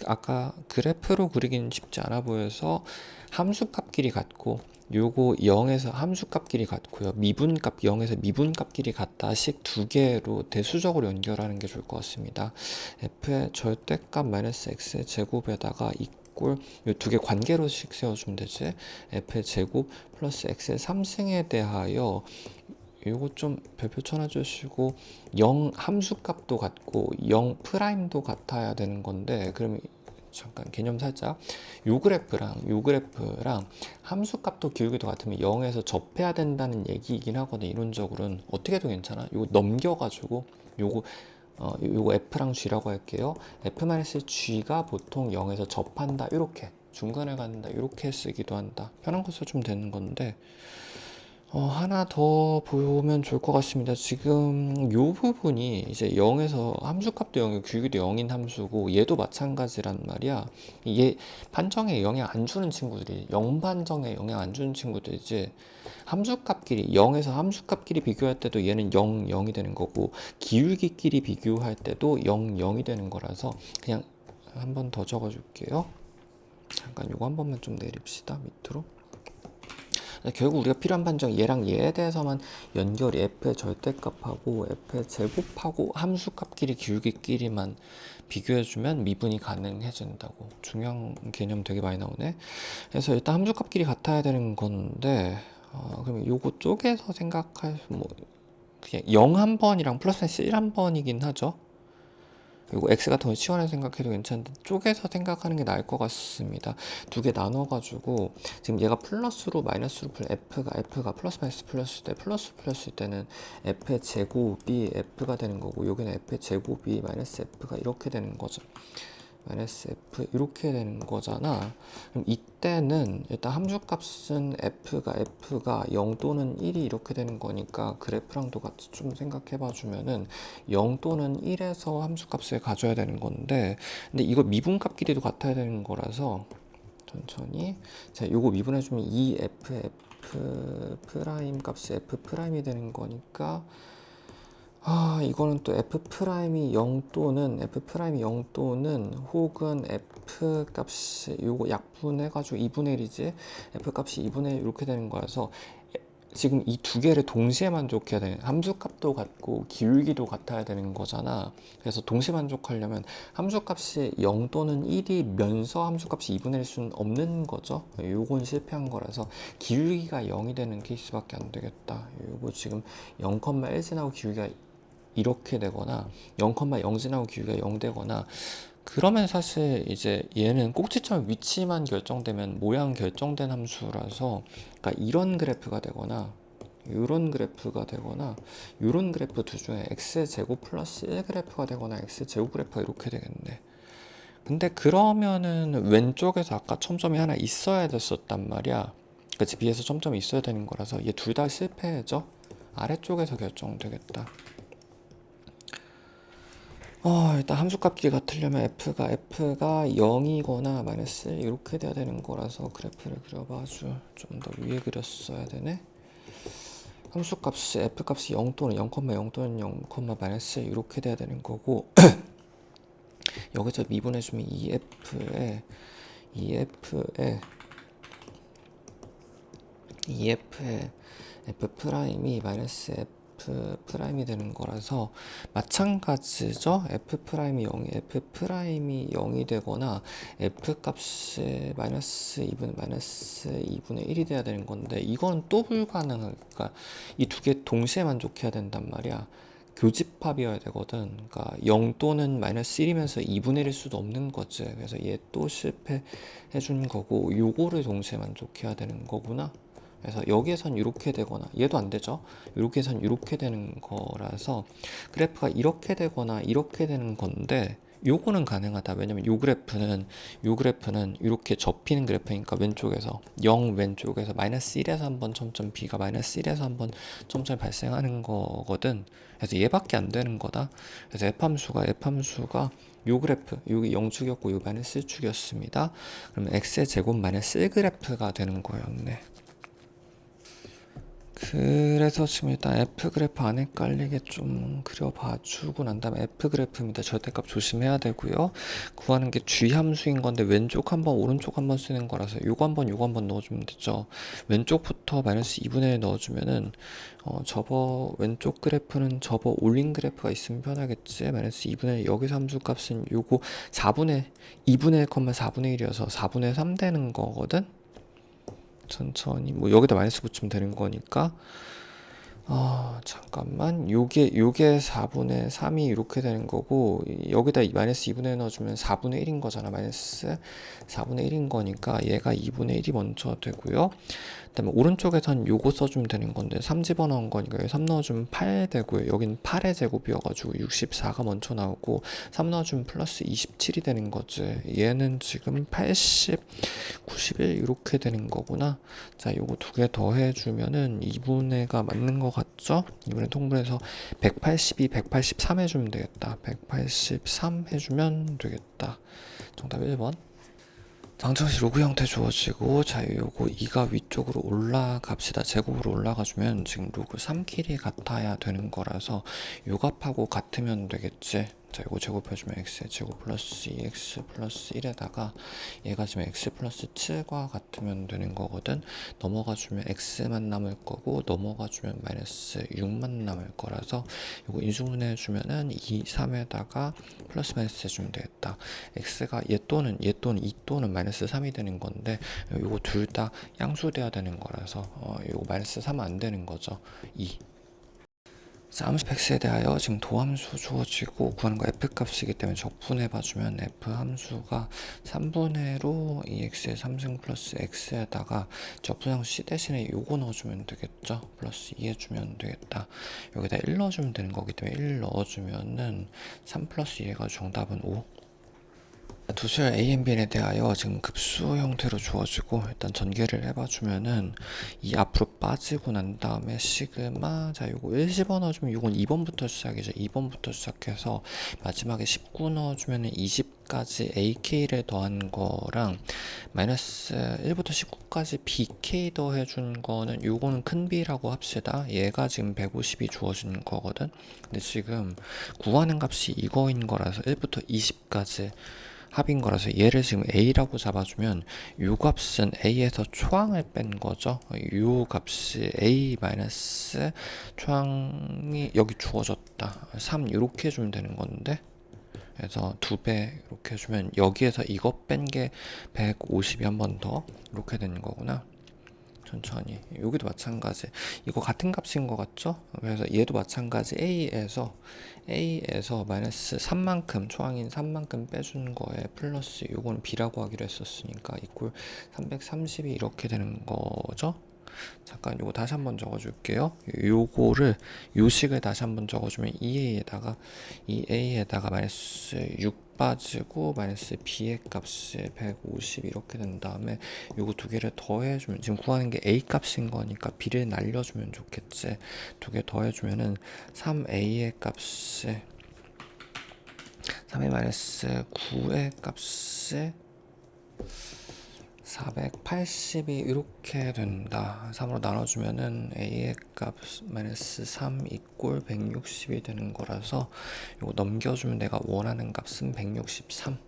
아까 그래프로 그리기는 쉽지 않아 보여서 함수값끼리 같고 요거 0에서 함수값끼리 같고요. 미분값 0에서 미분값끼리 같다식 두 개로 대수적으로 연결하는 게 좋을 것 같습니다. f의 절대값 마이너스 x의 제곱에다가 이꼴 요 두 개 관계로씩 세워주면 되지. f의 제곱 플러스 x의 3승에 대하여 요거 좀 별표 쳐놔주시고 0 함수값도 같고 0 프라임도 같아야 되는 건데 그러면 잠깐 개념 살짝 요 그래프랑 함수값도 기울기도 같으면 0에서 접해야 된다는 얘기이긴 하거든. 이론적으로는 어떻게 해도 괜찮아. 요거 넘겨가지고 요거 F랑 G라고 할게요. F-G가 보통 0에서 접한다 이렇게 중간을 갖는다 이렇게 쓰기도 한다. 편한 거 써주면 되는 건데 하나 더 보면 좋을 것 같습니다. 지금 요 부분이 이제 0에서 함수값도 0이고 규기도 0인 함수고 얘도 마찬가지란 말이야. 얘 판정에 영향 안 주는 친구들이 0 판정에 영향 안 주는 친구들이지. 함수값끼리 0에서 함수값끼리 비교할 때도 얘는 0, 0이 되는 거고 기울기끼리 비교할 때도 0, 0이 되는 거라서 그냥 한 번 더 적어 줄게요. 잠깐 요거 한 번만 좀 내립시다. 밑으로. 결국 우리가 필요한 판정 얘랑 얘에 대해서만 연결이 f의 절대값하고 f의 제곱하고 함수값끼리 기울기끼리만 비교해주면 미분이 가능해진다고. 중요한 개념 되게 많이 나오네. 그래서 일단 함수값끼리 같아야 되는 건데 그러면 요거 쪽에서 생각할 뭐 그냥 0 한 번이랑 플러스 1 한 번이긴 하죠. 그리고 x 같은 거 치환해서 생각해도 괜찮은데 쪼개서 생각하는 게 나을 것 같습니다. 두 개 나눠가지고 지금 얘가 플러스로 마이너스로 f가 플러스 마이너스 플러스 때 플러스일 때는 f의 제곱이 f가 되는 거고 여기는 f의 제곱이 마이너스 f가 이렇게 되는 거죠. 마이너스 f 이렇게 되는 거잖아. 그럼 이때는 일단 함수값은 f가 0 또는 1이 이렇게 되는 거니까 그래프랑도 같이 좀 생각해 봐 주면은 0 또는 1에서 함수값을 가져야 되는 건데 근데 이거 미분값끼리도 같아야 되는 거라서 천천히 자 요거 미분해 주면 이 f 프라임 값이 f 프라임이 되는 거니까 이거는 또 f'이 0 또는 혹은 f 값이 요거 약분해가지고 2분의 1이지 f 값이 2분의 1 이렇게 되는 거라서 지금 이 두 개를 동시에 만족해야 되는 함수값도 같고 기울기도 같아야 되는 거잖아. 그래서 동시에 만족하려면 함수값이 0 또는 1이면서 함수값이 2분의 1일 수는 없는 거죠. 요건 실패한 거라서 기울기가 0이 되는 케이스밖에 안 되겠다. 요거 지금 0,1 지나고 기울기가 이렇게 되거나 0,0 지나고 기울기가 0 되거나 그러면 사실 이제 얘는 꼭지점 위치만 결정되면 모양 결정된 함수라서 그러니까 이런 그래프가 되거나 이런 그래프가 되거나 이런 그래프 두 중에 x제곱 플러스 1 그래프가 되거나 x제곱 그래프가 이렇게 되겠네. 근데 그러면은 왼쪽에서 아까 첨점이 하나 있어야 됐었단 말이야. 그치? B에서 첨점이 있어야 되는 거라서 얘 둘 다 실패죠. 아래쪽에서 결정되겠다. 일단 함수값끼리 같으려면 f가 0이거나 마이너스 1 이렇게 돼야 되는 거라서 그래프를 그려봐 좀 더 위에 그렸어야 되네. 함수값이 f값이 0 또는 0,0 또는 0, 마이너스 1 이렇게 돼야 되는 거고 여기서 미분해주면 EF의 f 프라임이 마이너스 f 프라임이 되는 거라서 마찬가지죠. f 프라임이 0이 되거나 f 값이 마이너스 2분의 1이 돼야 되는 건데 이건 또 불가능하니까 이 두 개 동시에 만족해야 된단 말이야. 교집합이어야 되거든. 그러니까 0 또는 마이너스 1이면서 2분의 1일 수도 없는 거지. 그래서 얘 또 실패해 준 거고 요거를 동시에 만족해야 되는 거구나. 그래서 여기에선 이렇게 되거나 얘도 안 되죠. 이렇게선 이렇게 되는 거라서 그래프가 이렇게 되거나 이렇게 되는 건데 요거는 가능하다. 왜냐면 요 그래프는 이렇게 접히는 그래프니까 왼쪽에서 0 왼쪽에서 마이너스 1에서 한번 점점 B가 마이너스 1에서 한번 점점 발생하는 거거든. 그래서 얘밖에 안 되는 거다. 그래서 F함수가 요 그래프, 여기 0축이었고 요 마이너스 1축이었습니다. 그러면 X의 제곱 마이너스 1 그래프가 되는 거였네. 그래서 지금 일단 F그래프 안 헷갈리게 좀 그려봐 주고 난 다음에 F그래프입니다. 절대값 조심해야 되고요. 구하는 게 G함수인 건데 왼쪽 한번 오른쪽 한번 쓰는 거라서 요거 한번 넣어주면 되죠. 왼쪽부터 마이너스 2분의 1 넣어주면은 접어 왼쪽 그래프는 접어 올린 그래프가 있으면 편하겠지. 마이너스 2분의 1 여기서 함수값은 요거 2분의 1,4분의 1이어서 4분의 3 되는 거거든. 천천히 뭐 여기다 마이너스 붙이면 되는 거니까 잠깐만 요게 4분의 3이 이렇게 되는 거고 여기다 마이너스 2분의 1 넣어주면 4분의 1인 거잖아. 마이너스 4분의 1인 거니까 얘가 2분의 1이 먼저 되고요. 그다음에 오른쪽에선 요거 써주면 되는 건데 3 집어넣은 거니까 여기 3 넣어주면 8 되고요. 여긴 8의 제곱이어가지고 64가 먼저 나오고 3 넣어주면 플러스 27이 되는 거지. 얘는 지금 80, 91 이렇게 되는 거구나. 자, 요거 두 개 더해주면은 2분의가 맞는 거 같죠? 2분의 통분해서 182, 183 해주면 되겠다. 183 해주면 되겠다. 정답 1번. 방정식 로그 형태 주어지고, 자, 요거 2가 위쪽으로 올라갑시다. 제곱으로 올라가주면 지금 로그 3길이 같아야 되는 거라서 요 값하고 같으면 되겠지. 자, 요거 제곱해주면 x의 제곱 플러스 2x 플러스 1에다가 얘가 지금 x 플러스 7과 같으면 되는 거거든. 넘어가주면 x만 남을 거고 넘어가주면 마이너스 6만 남을 거라서 요거 인수분해해주면은 2, 3에다가 플러스 마이너스 해주면 되겠다. x가 얘 또는 이 또는 마이너스 3이 되는 건데 요거 둘 다 양수돼야 되는 거라서 요거 마이너스 3은 안 되는 거죠. 2. 자, 함수 x에 대하여 지금 도함수 주어지고 구하는 거 f 값이기 때문에 적분해 봐주면 f 함수가 3분의로 2x의 3승 플러스 x에다가 적분함수 c 대신에 요거 넣어주면 되겠죠. 플러스 2 해주면 되겠다. 여기다 1 넣어주면 되는 거기 때문에 1 넣어주면은 3 플러스 2 해가지고 정답은 5. 두수열 ANBN에 대하여 지금 급수 형태로 주어지고 일단 전개를 해봐주면은 이 앞으로 빠지고 난 다음에 시그마, 자, 요거 1 집어넣어주면 요건 2번부터 시작이죠. 2번부터 시작해서 마지막에 19 넣어주면은 20까지 AK를 더한 거랑 마이너스 1부터 19까지 BK 더해준 거는 요거는 큰 B라고 합시다. 얘가 지금 150이 주어진 거거든. 근데 지금 구하는 값이 이거인 거라서 1부터 20까지 합인 거라서 얘를 지금 A라고 잡아주면 요 값은 A에서 초항을 뺀 거죠. 요 값이 A 마이너스 초항이 여기 주어졌다. 3 이렇게 해주면 되는 건데, 그래서 2배 이렇게 해주면 여기에서 이거 뺀 게 150이 한 번 더 이렇게 되는 거구나. 천천히. 여기도 마찬가지. 이거 같은 값인 것 같죠? 그래서 얘도 마찬가지. A에서 마이너스 3만큼, 초항인 3만큼 빼준 거에 플러스 요거는 B라고 하기로 했었으니까 이꼴 330이 이렇게 되는 거죠? 잠깐 요거 다시 한번 적어줄게요. 요거를 요식을 다시 한번 적어주면 2A에다가 마이너스 6 빠지고 마이너스 B의 값이 150 이렇게 된 다음에 요거 두 개를 더해주면, 지금 구하는 게 A 값인 거니까 B를 날려주면 좋겠지. 두 개 더해주면은 3A의 값이 3A 마이너스 9의 값이 480이 이렇게 된다. 3으로 나눠주면은 A의 값 마이너스 3 이꼴 160이 되는 거라서 이거 넘겨주면 내가 원하는 값은 163.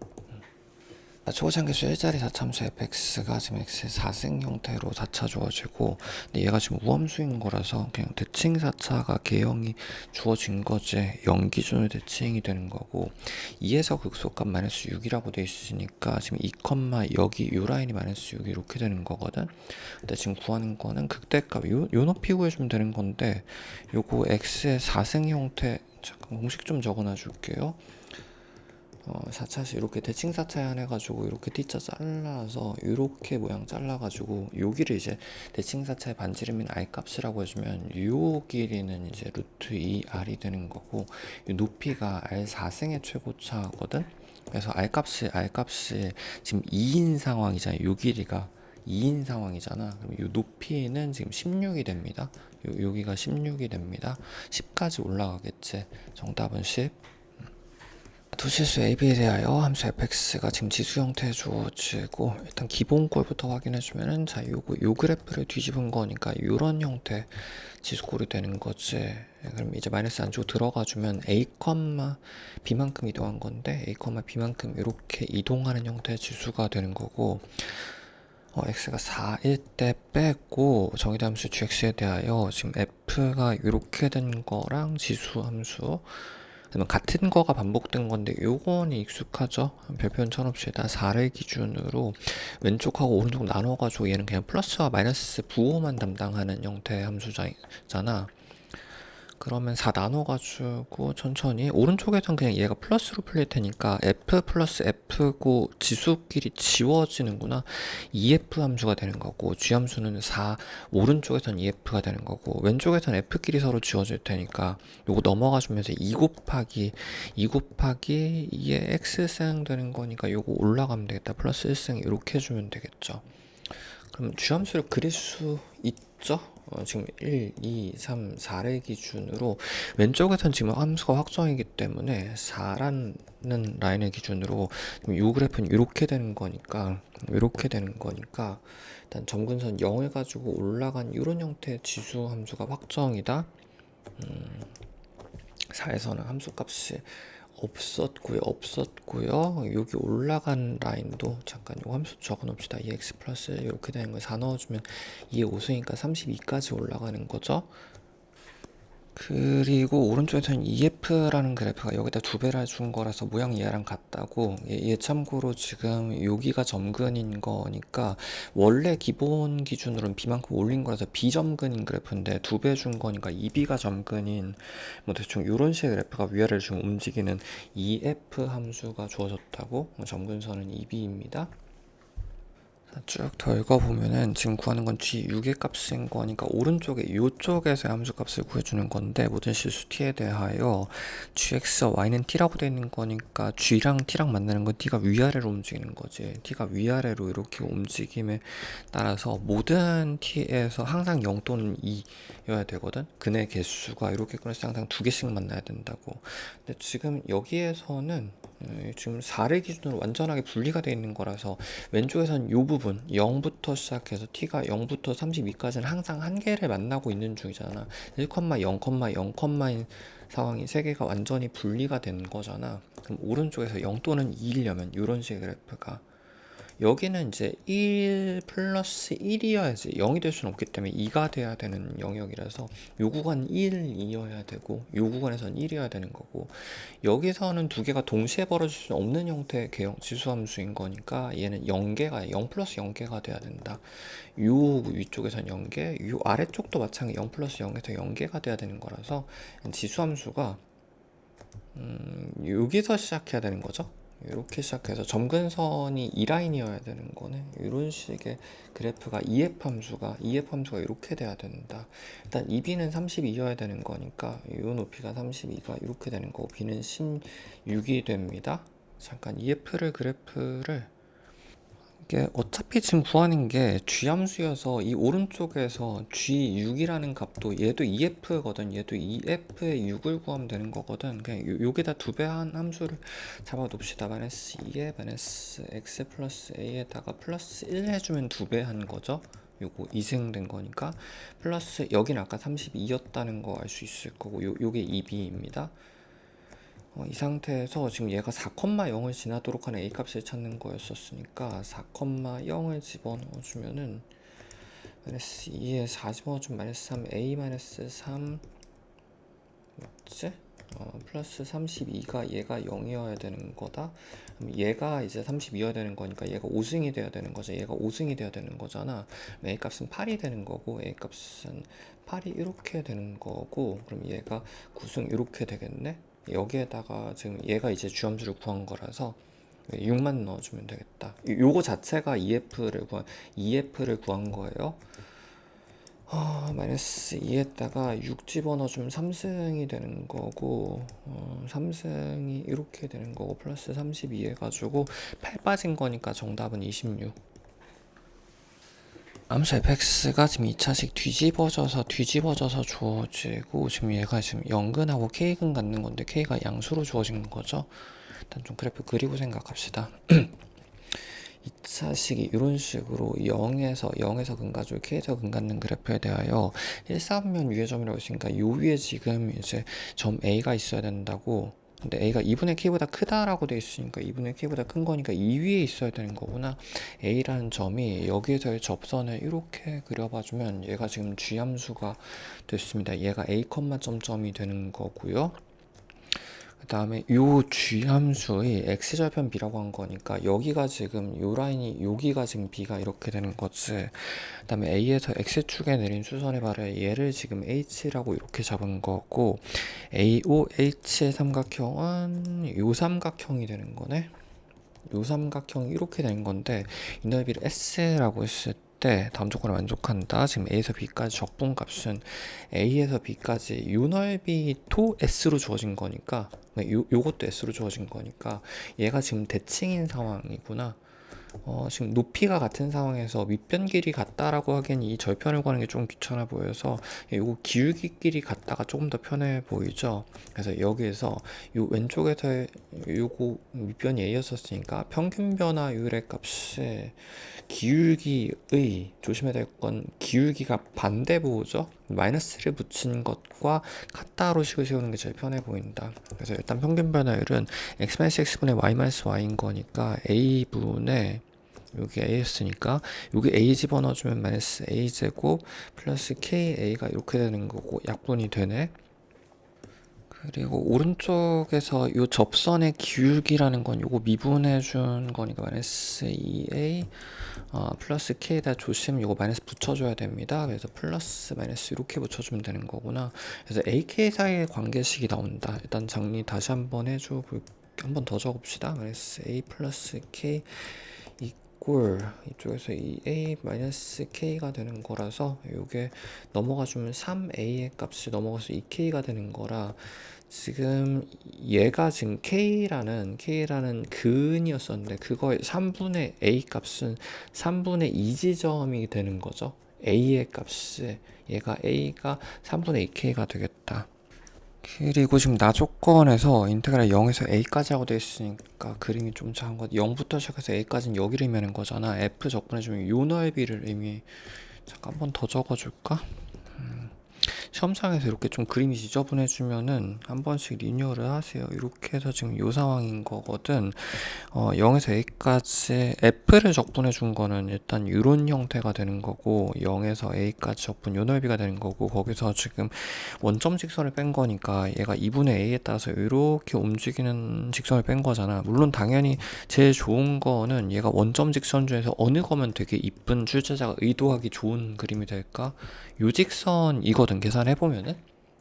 초고장계수 1자리 4참수 fx가 지금 x의 4생 형태로 4차 주어지고, 근데 얘가 지금 우함수인 거라서 그냥 대칭 4차가 개형이 주어진 거지. 0 기준으로 대칭이 되는 거고, 2에서 극소값 마이너스 6이라고 돼 있으니까 지금 2, 여기 요 라인이 마이너스 6 이렇게 되는 거거든. 근데 지금 구하는 거는 극대값 요 높이 구해주면 되는 건데, 요거 x의 4생 형태, 잠깐 공식 좀 적어놔 줄게요. 4차시 이렇게 대칭 4차에 해가지고 이렇게 T자 잘라서 이렇게 모양 잘라가지고 여기를 이제 대칭 4차의 반지름인 R 값이라고 해주면 요 길이는 이제 루트 2R이 되는 거고, 이 높이가 R 4승의 최고차거든. 그래서 R 값이 지금 2인 상황이잖아요. 요 길이가 2인 상황이잖아. 그럼 이 높이는 지금 16이 됩니다. 여기가 16이 됩니다. 10까지 올라가겠지. 정답은 10. 두실수 AB에 대하여 함수 fx가 지금 지수 형태에 주어지고, 일단 기본꼴부터 확인해주면은, 자, 요 그래프를 뒤집은 거니까 요런 형태 지수꼴이 되는 거지. 그럼 이제 마이너스 안쪽으로 들어가주면 A, B만큼 이동한 건데 A, B만큼 이렇게 이동하는 형태의 지수가 되는 거고, x가 4일 때 빼고 정의대 함수 gx에 대하여 지금 f가 이렇게 된 거랑 지수 함수, 그러면 같은 거가 반복된 건데 요거는 익숙하죠? 별표현 천없이 일단 4를 기준으로 왼쪽하고 오른쪽 나눠가지고 얘는 그냥 플러스와 마이너스 부호만 담당하는 형태의 함수잖아. 그러면 4 나눠가지고 천천히 오른쪽에선 그냥 얘가 플러스로 풀릴 테니까 f 플러스 f고 지수끼리 지워지는구나. EF 함수가 되는 거고 g 함수는 4 오른쪽에선 EF가 되는 거고 왼쪽에선 f끼리 서로 지워질 테니까 요거 넘어가주면서 2 곱하기 2의 x승 되는 거니까 요거 올라가면 되겠다. 플러스 1승 이렇게 해주면 되겠죠. 그럼 g 함수를 그릴 수 있죠? 지금 1, 2, 3, 4를 기준으로 왼쪽에선 지금 함수가 확정이기 때문에 4라는 라인을 기준으로 이 그래프는 이렇게 되는 거니까 일단 점근선 0을 가지고 올라간 이런 형태의 지수 함수가 확정이다. 4에서는 함수값이 없었고요. 여기 올라간 라인도 잠깐 요 함수 적어 놓읍시다. 2x 플러스 이렇게 되는 거 4 넣어주면 2의 5승이니까 32까지 올라가는 거죠. 그리고 오른쪽에서는 EF라는 그래프가 여기다 2배를 준 거라서 모양이 얘랑 같다고. 얘 참고로 지금 여기가 점근인 거니까 원래 기본 기준으로는 B만큼 올린 거라서 비점근인 그래프인데 2배 준 거니까 2B가 점근인 뭐 대충 이런 식의 그래프가 위아래를 지금 움직이는 EF 함수가 주어졌다고. 점근선은 2B입니다. 쭉 더 읽어보면은 지금 구하는 건 G6의 값인 거니까 오른쪽에 이쪽에서 함수 값을 구해주는 건데 모든 실수 t에 대하여 gx와 y는 t라고 되어 있는 거니까 g랑 t랑 만나는 건 t가 위아래로 움직이는 거지. t가 위아래로 이렇게 움직임에 따라서 모든 t에서 항상 0 또는 2여야 되거든. 근의 개수가 이렇게 끊어서 항상 2개씩 만나야 된다고. 근데 지금 여기에서는 지금 4를 기준으로 완전하게 분리가 되어 있는 거라서 왼쪽에서는 이 부분 0부터 시작해서 t가 0부터 32까지는 항상 한 개를 만나고 있는 중이잖아. 1, 0, 0,인 상황이 세 개가 완전히 분리가 된 거잖아. 그럼 오른쪽에서 0 또는 2이려면 이런 식의 그래프가 여기는 이제 1 플러스 1이어야지 0이 될 수는 없기 때문에 2가 돼야 되는 영역이라서 요 구간 1, 2여야 되고 요 구간에서는 1이어야 되는 거고 여기서는 두 개가 동시에 벌어질 수 없는 형태의 개형 지수함수인 거니까 얘는 0개가 0 플러스 0개가 돼야 된다. 요 위쪽에선 0개, 요 아래쪽도 마찬가지 0 플러스 0에서 0개가 돼야 되는 거라서 지수함수가 여기서 시작해야 되는 거죠. 이렇게 시작해서 점근선이 이 라인이어야 되는 거네. 이런 식의 그래프가 EF 함수가 이렇게 돼야 된다. 일단 이 B는 32여야 되는 거니까 이 높이가 32가 이렇게 되는 거고 B는 16이 됩니다. 잠깐 그래프를 이게 어차피 지금 구하는 게 G 함수여서 이 오른쪽에서 G6이라는 값도 얘도 EF거든. 얘도 EF의 6을 구하면 되는 거거든. 그냥 여기다 2배한 함수를 잡아둡시다. 마이너스 2에 마이너스 x 플러스 a에다가 플러스 1 해주면 2배한 거죠. 요거 2승된 거니까 플러스 여기는 아까 32였다는 거 알 수 있을 거고 요게 2b입니다. 이 상태에서 지금 얘가 4,0을 지나도록 하는 a값을 찾는 거였었으니까 4,0을 집어넣어주면은 마이너스 2에 4 집어넣어주면 마이너스 3a 마이너스 3 맞지? 플러스 32가 얘가 0이어야 되는 거다. 그럼 얘가 이제 32여야 되는 거니까 얘가 5승이 돼야 되는 거죠. 얘가 5승이 돼야 되는 거잖아. a 값은 8이 되는 거고 a 값은 8이 이렇게 되는 거고 그럼 얘가 9승 이렇게 되겠네. 여기에다가 지금 얘가 이제 주함수를 구한 거라서 6만 넣어주면 되겠다. 요거 자체가 EF를 구한 거예요. 마이너스 2에다가 6 집어넣어주면 3승이 되는 거고 3승이 이렇게 되는 거고 플러스 32 해가지고 8 빠진 거니까 정답은 26. 함수 fx가 지금 2차식 뒤집어져서 주어지고 지금 얘가 지금 0근하고 k근 갖는 건데 k가 양수로 주어진 거죠. 일단 좀 그래프 그리고 생각합시다. 2차식이 이런 식으로 0에서 근 가지고 k에서 근 갖는 그래프에 대하여 1사분면 위의 점이라고 했으니까 요 위에 지금 이제 점 a가 있어야 된다고. 근데 a가 2분의 k보다 크다라고 돼 있으니까 2분의 k보다 큰 거니까 이 위에 있어야 되는 거구나. a라는 점이 여기에서의 접선을 이렇게 그려봐주면 얘가 지금 g함수가 됐습니다. 얘가 a, 점점이 되는 거고요. 그 다음에 요 g 함수의 x절편 b라고 한 거니까 여기가 지금 요 라인이 여기가 지금 b가 이렇게 되는 거지. 그 다음에 a에서 x축에 내린 수선의 발을 얘를 지금 h라고 이렇게 잡은 거고, AOH의 삼각형은 요 삼각형이 되는 거네. 요 삼각형이 이렇게 되는 건데, 이 넓이를 s라고 했을 때 다음 조건을 만족한다. 지금 a에서 b까지 적분값은 a에서 b까지 요 넓이도 s로 주어진 거니까, 요것도 s로 주어진 거니까 얘가 지금 대칭인 상황이구나. 지금 높이가 같은 상황에서 밑변 길이 같다라고 하기엔 이 절편을 구하는 게 좀 귀찮아 보여서 요거 기울기끼리 같다가 조금 더 편해 보이죠. 그래서 여기에서 요 왼쪽에서 요거 밑변이 a였었으니까 평균 변화율의 값에 기울기의, 조심해야 될 건 기울기가 반대보호죠. 마이너스를 붙인 것과 같다로 식을 세우는 게 제일 편해 보인다. 그래서 일단 평균 변화율은 x-x분의 y-y인 거니까 a분의, 여기 a였으니까 여기 a 집어넣어주면 마이너스 a제곱 플러스 ka가 이렇게 되는 거고 약분이 되네. 그리고 오른쪽에서 이 접선의 기울기라는 건 요거 미분해 준 거니까 마이너스 2a 플러스 k에다 조심 요거 마이너스 붙여줘야 됩니다. 그래서 플러스 마이너스 이렇게 붙여주면 되는 거구나. 그래서 ak 사이의 관계식이 나온다. 일단 정리 다시 한번 해줘 볼게요. 한번 더 적읍시다. 마이너스 a 플러스 k 이꼴 이쪽에서 2a 마이너스 k가 되는 거라서 요게 넘어가주면 3a의 값이 넘어가서 2k가 되는 거라, 지금 얘가 지금 k라는 근이었었는데 그거의 3분의 a 값은 3분의 2 지점이 되는 거죠. a의 값이 얘가 a가 3분의 2k가 되겠다. 그리고 지금 나 조건에서 인테그랄 0에서 a까지 하고 되어 있으니까 그림이 좀 작은 것, 0부터 시작해서 a까지는 여기를 의미하는 거잖아. f 적분해주면 요 넓이를 잠깐 한 번 더 적어줄까? 시험장에서 이렇게 좀 그림이 지저분해주면은 한 번씩 리뉴얼을 하세요. 이렇게 해서 지금 요 상황인 거거든. 0에서 a까지 f를 적분해 준 거는 일단 이런 형태가 되는 거고, 0에서 a까지 적분 요 넓이가 되는 거고, 거기서 지금 원점 직선을 뺀 거니까 얘가 2분의 a에 따라서 이렇게 움직이는 직선을 뺀 거잖아. 물론 당연히 제일 좋은 거는 얘가 원점 직선 중에서 어느 거면 되게 이쁜 출제자가 의도하기 좋은 그림이 될까? 요 직선이거든. 계산해보면은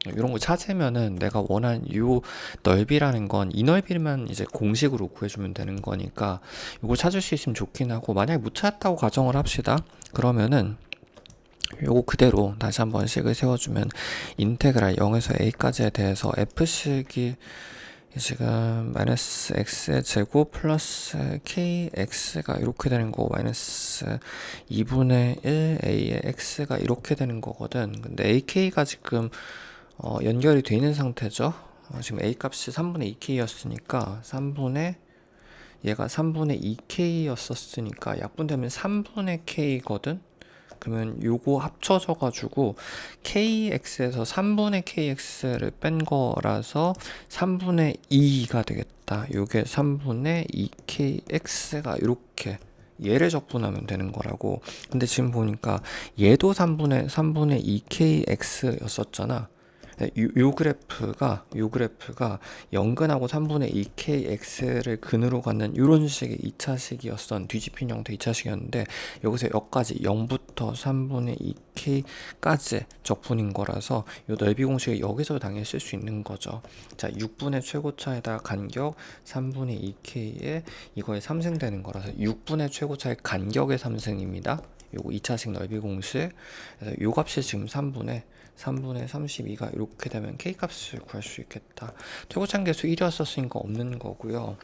이런 거 찾으면은 내가 원하는 요 넓이라는 건 이 넓이만 이제 공식으로 구해주면 되는 거니까 요거 찾을 수 있으면 좋긴 하고, 만약에 못 찾았다고 가정을 합시다. 그러면은 요거 그대로 다시 한번 식을 세워주면 인테그랄 0에서 a까지에 대해서 f식이 지금 마이너스 x의 제곱 플러스 kx가 이렇게 되는 거고, 마이너스 2분의 1 a의 x가 이렇게 되는 거거든. 근데 ak가 지금 연결이 되어 있는 상태죠. 지금 a 값이 3분의 2k였으니까 얘가 3분의 2k였었으니까 약분되면 3분의 k거든. 그러면 요거 합쳐져 가지고 kx에서 3분의 kx를 뺀 거라서 3분의 2가 되겠다. 요게 3분의 2kx가 이렇게 얘를 적분하면 되는 거라고. 근데 지금 보니까 얘도 3분의 2kx였었잖아. 요 그래프가 연근하고 3분의 2kx를 근으로 갖는 이런 식의 2차식이었던 뒤집힌 형태 2차식이었는데, 여기서 여기까지 0부터 3분의 2k까지 적분인 거라서 요 넓이 공식을 여기서 당연히 쓸 수 있는 거죠. 자, 6분의 최고차에다 간격 3분의 2k에 이거에 3승 되는 거라서 6분의 최고차의 간격의 3승입니다. 요거 2차식 넓이 공식. 그래서 요 값이 지금 3분의 32가 이렇게 되면 k값을 구할 수 있겠다. 최고차계수 1이었으니까 없는 거고요.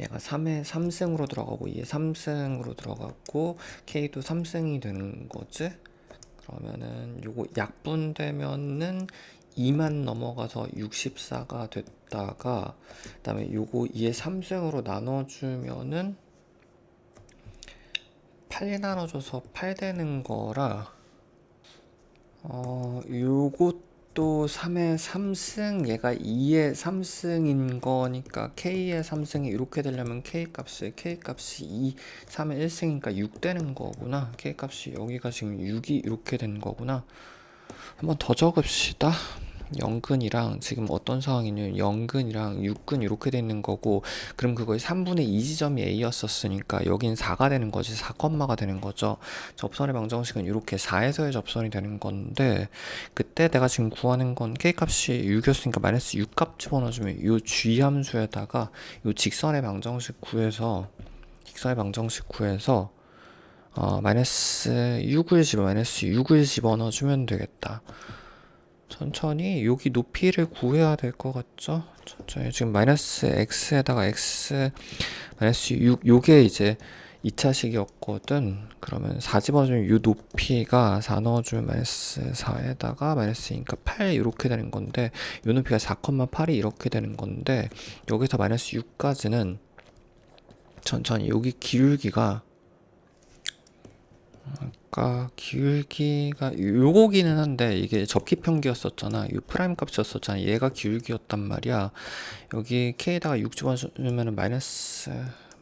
얘가 3에 3승으로 들어가고 2에 3승으로 들어갔고 k도 3승이 되는 거지. 그러면은 요거 약분되면은 2만 넘어가서 64가 됐다가, 그 다음에 요거 2에 3승으로 나눠주면은 8 나눠줘서 8 되는 거라, 요것도 3의 3승, 얘가 2의 3승인 거니까 k의 3승이 이렇게 되려면 k값이 2, 3의 1승이니까 6 되는 거구나. k값이 여기가 지금 6이 이렇게 된 거구나. 한번 더 적읍시다. 0근이랑 지금 어떤 상황이냐면 0근이랑 6근 이렇게 돼 있는 거고, 그럼 그거의 3분의 2 지점이 A였었으니까 여긴 4가 되는 거지, 4컴마가 되는 거죠. 접선의 방정식은 이렇게 4에서의 접선이 되는 건데, 그때 내가 지금 구하는 건 K값이 6이었으니까 마이너스 6값 집어넣어주면 이 G 함수에다가 이 직선의 방정식 구해서 마이너스 6을 집어넣어주면 되겠다. 천천히 여기 높이를 구해야 될 것 같죠? 천천히 지금 마이너스 x에다가 x 마이너스 6 요게 이제 2차식이었거든. 그러면 4 집어주면 요 높이가 4 넣어주면 마이너스 4에다가 마이너스 2니까 8 이렇게 되는 건데, 요 높이가 4,8이 이렇게 되는 건데, 여기서 마이너스 6까지는 천천히 여기 기울기가 아까 기울기가 요거기는 한데 이게 접기평기였었잖아. 요 프라임 값이었었잖아. 얘가 기울기였단 말이야. 여기 k에다가 6 집어주면은 마이너스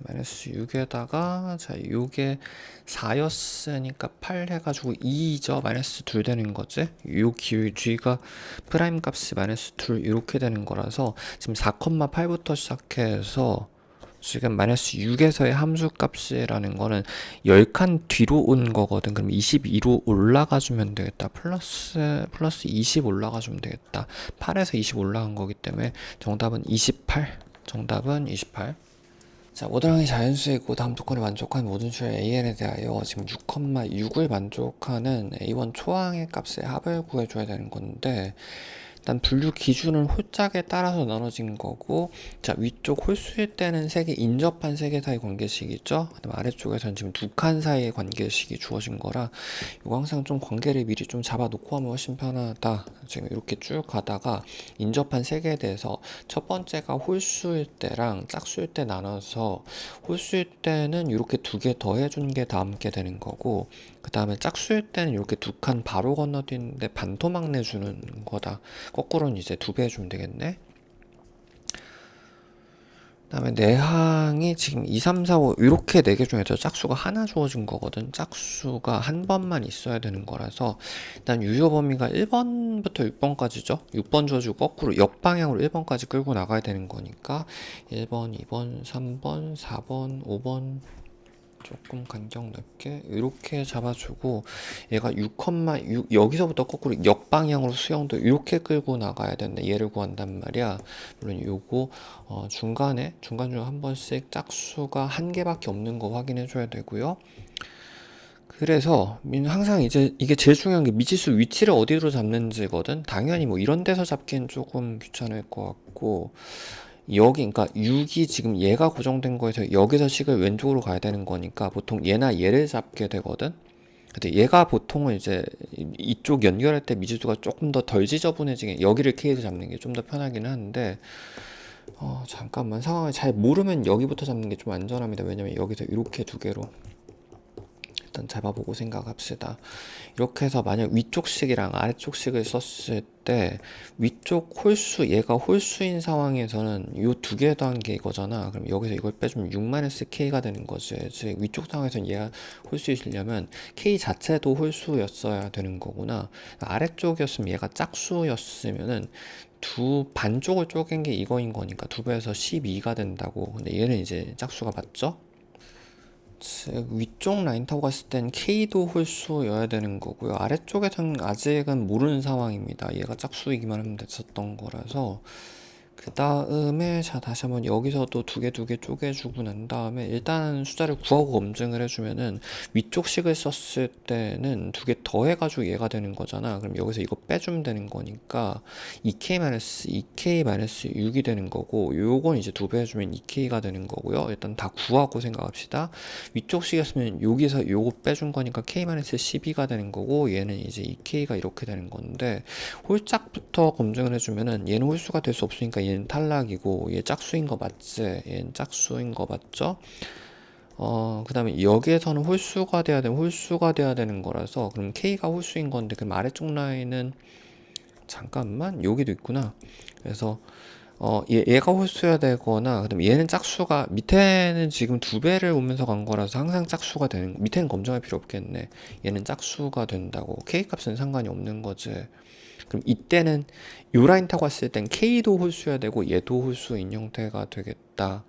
6에다가 자 요게 4였으니까 8 해가지고 2죠. 마이너스 2 되는 거지. 요 g가 프라임 값이 마이너스 2 이렇게 되는 거라서 지금 4,8부터 시작해서 지금 마이너스 6에서의 함수값이라는 거는 10칸 뒤로 온 거거든. 그럼 22로 올라가 주면 되겠다. 플러스 20 올라가 주면 되겠다. 8에서 20 올라간 거기 때문에 정답은 28. 정답은 28. 자, 모드랑이 자연수이고 다음 조건에 만족한 모든 수의 AN에 대하여 지금 6,6을 만족하는 A1 초항의 값의 합을 구해줘야 되는 건데, 일단 분류 기준은 홀짝에 따라서 나눠진 거고, 자 위쪽 홀수일 때는 인접한 세 개 사이 관계식이죠. 그다음 아래쪽에서는 지금 두 칸 사이의 관계식이 주어진 거라 이거 항상 좀 관계를 미리 좀 잡아놓고 하면 훨씬 편하다. 지금 이렇게 쭉 가다가 인접한 세 개에 대해서 첫 번째가 홀수일 때랑 짝수일 때 나눠서, 홀수일 때는 이렇게 두 개 더해준 게 남게 되는 거고, 그 다음에 짝수일 때는 이렇게 두 칸 바로 건너뛰는데 반토막 내주는 거다. 거꾸로는 이제 2배 해주면 되겠네. 그 다음에 내항이 지금 2, 3, 4, 5 이렇게 4개 중에서 짝수가 하나 주어진 거거든. 짝수가 한 번만 있어야 되는 거라서 일단 유효 범위가 1번부터 6번까지죠. 6번 줘주고 거꾸로 역방향으로 1번까지 끌고 나가야 되는 거니까 1번, 2번, 3번, 4번, 5번 조금 간격 넓게 이렇게 잡아주고, 얘가 6,6 여기서부터 거꾸로 역방향으로 수영도 이렇게 끌고 나가야 되는데 얘를 구한단 말이야. 물론 요거 중간중간 한 번씩 짝수가 한 개밖에 없는 거 확인해 줘야 되고요. 그래서 항상 이제 이게 제일 중요한 게 미지수 위치를 어디로 잡는지거든. 당연히 뭐 이런 데서 잡기엔 조금 귀찮을 것 같고, 여기 그러니까 6이 지금 얘가 고정된 거에서 여기서 식을 왼쪽으로 가야 되는 거니까 보통 얘나 얘를 잡게 되거든. 근데 얘가 보통은 이제 이쪽 연결할 때 미지수가 조금 더 덜 지저분해지게 여기를 K에서 잡는 게 좀 더 편하긴 한데, 잠깐만 상황을 잘 모르면 여기부터 잡는 게 좀 안전합니다. 왜냐면 여기서 이렇게 두 개로 일단 잡아보고 생각합시다. 이렇게 해서 만약 위쪽 식이랑 아래쪽 식을 썼을 때 위쪽 홀수, 얘가 홀수인 상황에서는 이 두 개 더한 게 이거잖아. 그럼 여기서 이걸 빼주면 6-k가 되는 거지. 즉 위쪽 상황에서는 얘가 홀수이시려면 k 자체도 홀수였어야 되는 거구나. 아래쪽이었으면 얘가 짝수였으면은 두 반쪽을 쪼갠 게 이거인 거니까 2배에서 12가 된다고. 근데 얘는 이제 짝수가 맞죠? 즉 위쪽 라인 타고 갔을 땐 K도 홀수여야 되는 거고요. 아래쪽에서는 아직은 모르는 상황입니다. 얘가 짝수이기만 하면 됐었던 거라서. 그 다음에 자 다시 한번 여기서도 두 개 쪼개주고 난 다음에 일단 숫자를 구하고 검증을 해주면은 위쪽 식을 썼을 때는 두 개 더 해가지고 얘가 되는 거잖아. 그럼 여기서 이거 빼주면 되는 거니까 2k-6이 되는 거고, 요건 이제 2배 해주면 2k가 되는 거고요. 일단 다 구하고 생각합시다. 위쪽 식이었으면 여기서 요거 빼준 거니까 k-12가 되는 거고, 얘는 이제 2k가 이렇게 되는 건데, 홀짝부터 검증을 해주면은 얘는 홀수가 될 수 없으니까 얘는 탈락이고, 얘 짝수인 거 맞지? 얘는 짝수인 거 맞죠? 그 다음에 여기에서는 홀수가 돼야 되는 거라서, 그럼 K가 홀수인 건데, 그럼 아래쪽 라인은, 잠깐만, 여기도 있구나. 그래서, 얘가 홀수여야 되거나, 그 다음에 얘는 짝수가, 밑에는 지금 2배를 오면서 간 거라서 항상 짝수가 되는, 밑에는 검증할 필요 없겠네. 얘는 짝수가 된다고. K 값은 상관이 없는 거지. 그럼 이때는 요 라인 타고 왔을 땐 K도 홀수여야 되고 얘도 홀수인 형태가 되겠다.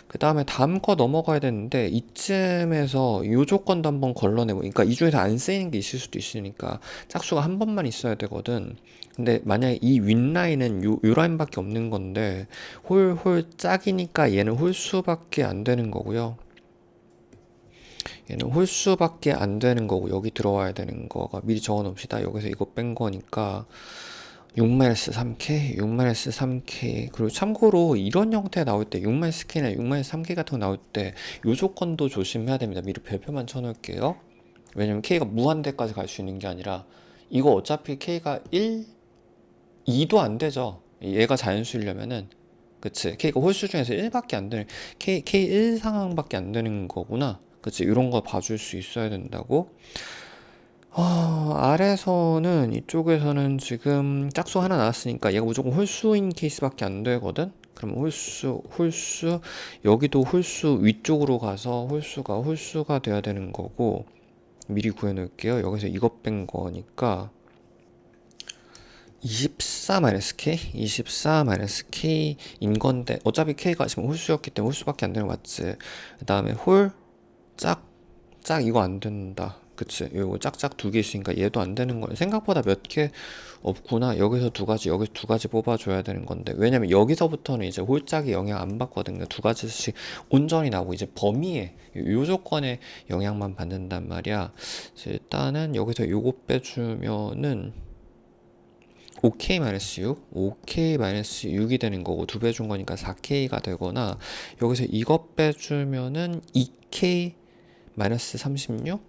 그 다음에 다음 거 넘어가야 되는데 이쯤에서 요 조건도 한번 걸러내고, 그러니까 이 중에서 안 쓰이는 게 있을 수도 있으니까 짝수가 한 번만 있어야 되거든. 근데 만약에 이 윗라인은 요 라인밖에 없는 건데 홀 짝이니까 얘는 홀수밖에 안 되는 거고요. 얘는 홀수밖에 안 되는 거고 여기 들어와야 되는 거가 미리 적어 놓읍시다. 여기서 이거 뺀 거니까 6-3K, 6-3K. 그리고 참고로 이런 형태 나올 때 6-K나 6-3K 같은 거 나올 때 이 조건도 조심해야 됩니다. 미리 별표만 쳐놓을게요. 왜냐면 K가 무한대까지 갈 수 있는 게 아니라 이거 어차피 K가 1, 2도 안 되죠. 얘가 자연수이려면은, 그치? K가 홀수 중에서 1밖에 안 되는, K 1 상황밖에 안 되는 거구나. 그치? 이런 거 봐줄 수 있어야 된다고. 아래서는 이쪽에서는 지금 짝수 하나 나왔으니까 얘가 무조건 홀수인 케이스밖에 안 되거든? 그럼 홀수, 여기도 홀수 위쪽으로 가서 홀수가 돼야 되는 거고, 미리 구해 놓을게요. 여기서 이것 뺀 거니까, 24-K? 24-K인 건데, 어차피 K가 지금 홀수였기 때문에 홀수밖에 안 되는 거 맞지? 그 다음에 짝 이거 안 된다. 그치? 이거 짝짝 두 개 있으니까 얘도 안 되는 거야. 생각보다 몇 개 없구나. 여기서 두 가지, 여기서 두 가지 뽑아줘야 되는 건데. 왜냐면 여기서부터는 이제 홀짝이 영향 안 받거든요. 두 가지씩 온전히 나오고 이제 범위에, 요 조건에 영향만 받는단 말이야. 그래서 일단은 여기서 요거 빼주면은 OK-6, OK-6이 되는 거고 두 배 준 거니까 4K가 되거나, 여기서 이것 빼주면은 2K-36?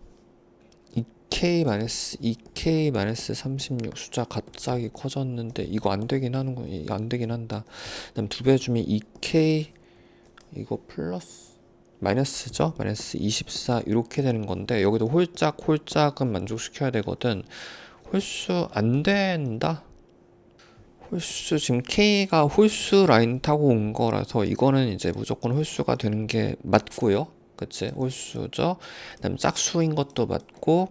2K-36 숫자 갑자기 커졌는데 이거 안 되긴 하는 거, 안 되긴 한다. 그다음 두 배 주면 2K, 이거 플러스 마이너스죠? 마이너스 24 이렇게 되는 건데 여기도 홀짝은 만족시켜야 되거든. 홀수 안 된다. 홀수 지금 K가 홀수 라인 타고 온 거라서 이거는 이제 무조건 홀수가 되는 게 맞고요. 그치? 홀수죠. 그다음 짝수인 것도 맞고,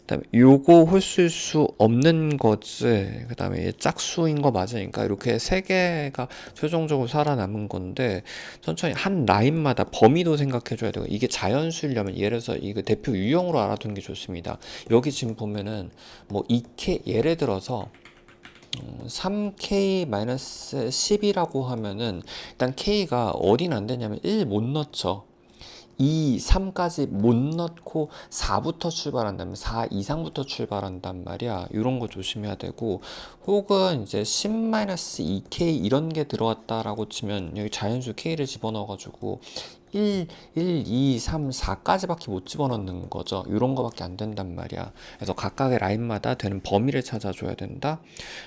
그다음에 요거 홀수일 수 없는 거지. 그다음에 짝수인 거 맞으니까 이렇게 세 개가 최종적으로 살아남은 건데, 천천히 한 라인마다 범위도 생각해 줘야 되고, 이게 자연수이려면 예를 들어서 이거 대표 유형으로 알아두는 게 좋습니다. 여기 지금 보면은 뭐 2K, 예를 들어서 3K-10이라고 하면은 일단 K가 어디는 안 되냐면 1 못 넣죠. 2, 3까지 못 넣고 4부터 출발한다면 4 이상부터 출발한단 말이야. 이런 거 조심해야 되고, 혹은 이제 10-2K 이런 게 들어왔다라고 치면 여기 자연수 K를 집어넣어가지고 1, 2, 3, 4까지밖에 못 집어넣는 거죠. 이런 거밖에 안 된단 말이야. 그래서 각각의 라인마다 되는 범위를 찾아줘야 된다.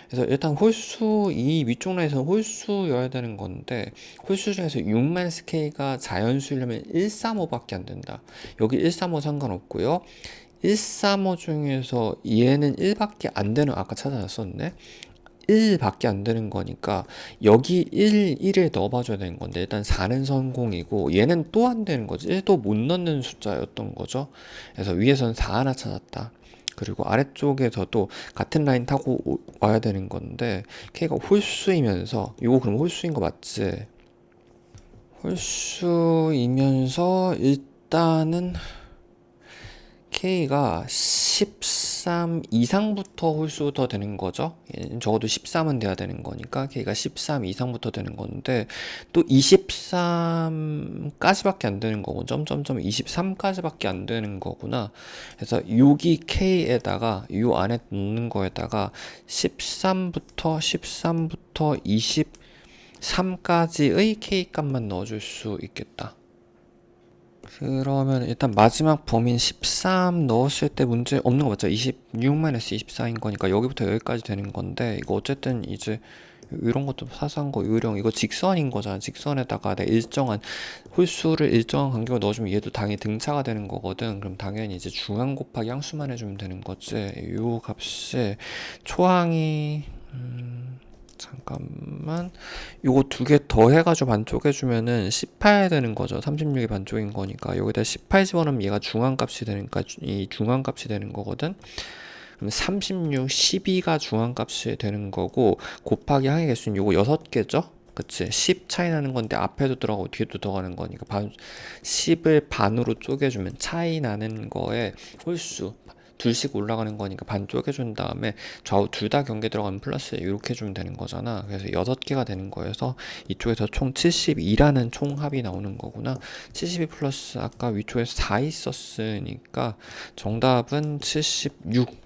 그래서 일단 홀수, 이 위쪽 라인에서는 홀수여야 되는 건데, 홀수 중에서 6-K가 자연수이려면 135밖에 안 된다. 여기 135 상관없고요. 135 중에서 얘는 1밖에 안 되는, 아까 찾아놨었네. 1밖에 안 되는 거니까 여기 1을 넣어봐줘야 되는 건데, 일단 4는 성공이고 얘는 또 안 되는 거지. 1도 못 넣는 숫자였던 거죠. 그래서 위에서는 4 하나 찾았다. 그리고 아래쪽에서도 같은 라인 타고 와야 되는 건데 K가 홀수이면서, 이거 그럼 홀수인 거 맞지? 홀수이면서 일단은 K가 13 이상부터 홀수부터 되는 거죠. 적어도 13은 돼야 되는 거니까 K가 13 이상부터 되는 건데, 또 23까지밖에 안 되는 거고, 점점점 23까지밖에 안 되는 거구나. 그래서 여기 K에다가 요 안에 넣는 거에다가 13부터 23까지의 K 값만 넣어줄 수 있겠다. 그러면 일단 마지막 범위인 13 넣었을 때 문제 없는 거 맞죠? 26-24인 거니까 여기부터 여기까지 되는 건데, 이거 어쨌든 이제 이런 것도 사소한 거, 요령, 이거 직선인 거잖아. 직선에다가 내 일정한 홀수를 일정한 간격을 넣어주면 얘도 당연히 등차가 되는 거거든. 그럼 당연히 이제 중앙 곱하기 양수만 해주면 되는 거지. 요 값이 초항이 잠깐만, 요거 두 개 더 해가지고 반쪽해주면은 18 되는 거죠. 36이 반쪽인 거니까 여기다 18 집어넣으면 얘가 중앙값이 되니까 이 중앙값이 되는 거거든. 그럼 36, 12가 중앙값이 되는 거고 곱하기 항의 개수는 요거 6개죠? 그치? 10 차이 나는 건데 앞에도 들어가고 뒤에도 들어가는 거니까 10을 반으로 쪼개주면 차이 나는 거에 홀수 둘씩 올라가는 거니까 반 쪼개준 다음에 좌우 둘 다 경계 들어가면 플러스 이렇게 해주면 되는 거잖아. 그래서 6개가 되는 거여서 이쪽에서 총 72라는 총합이 나오는 거구나. 72 플러스 아까 위쪽에 4 있었으니까 정답은 76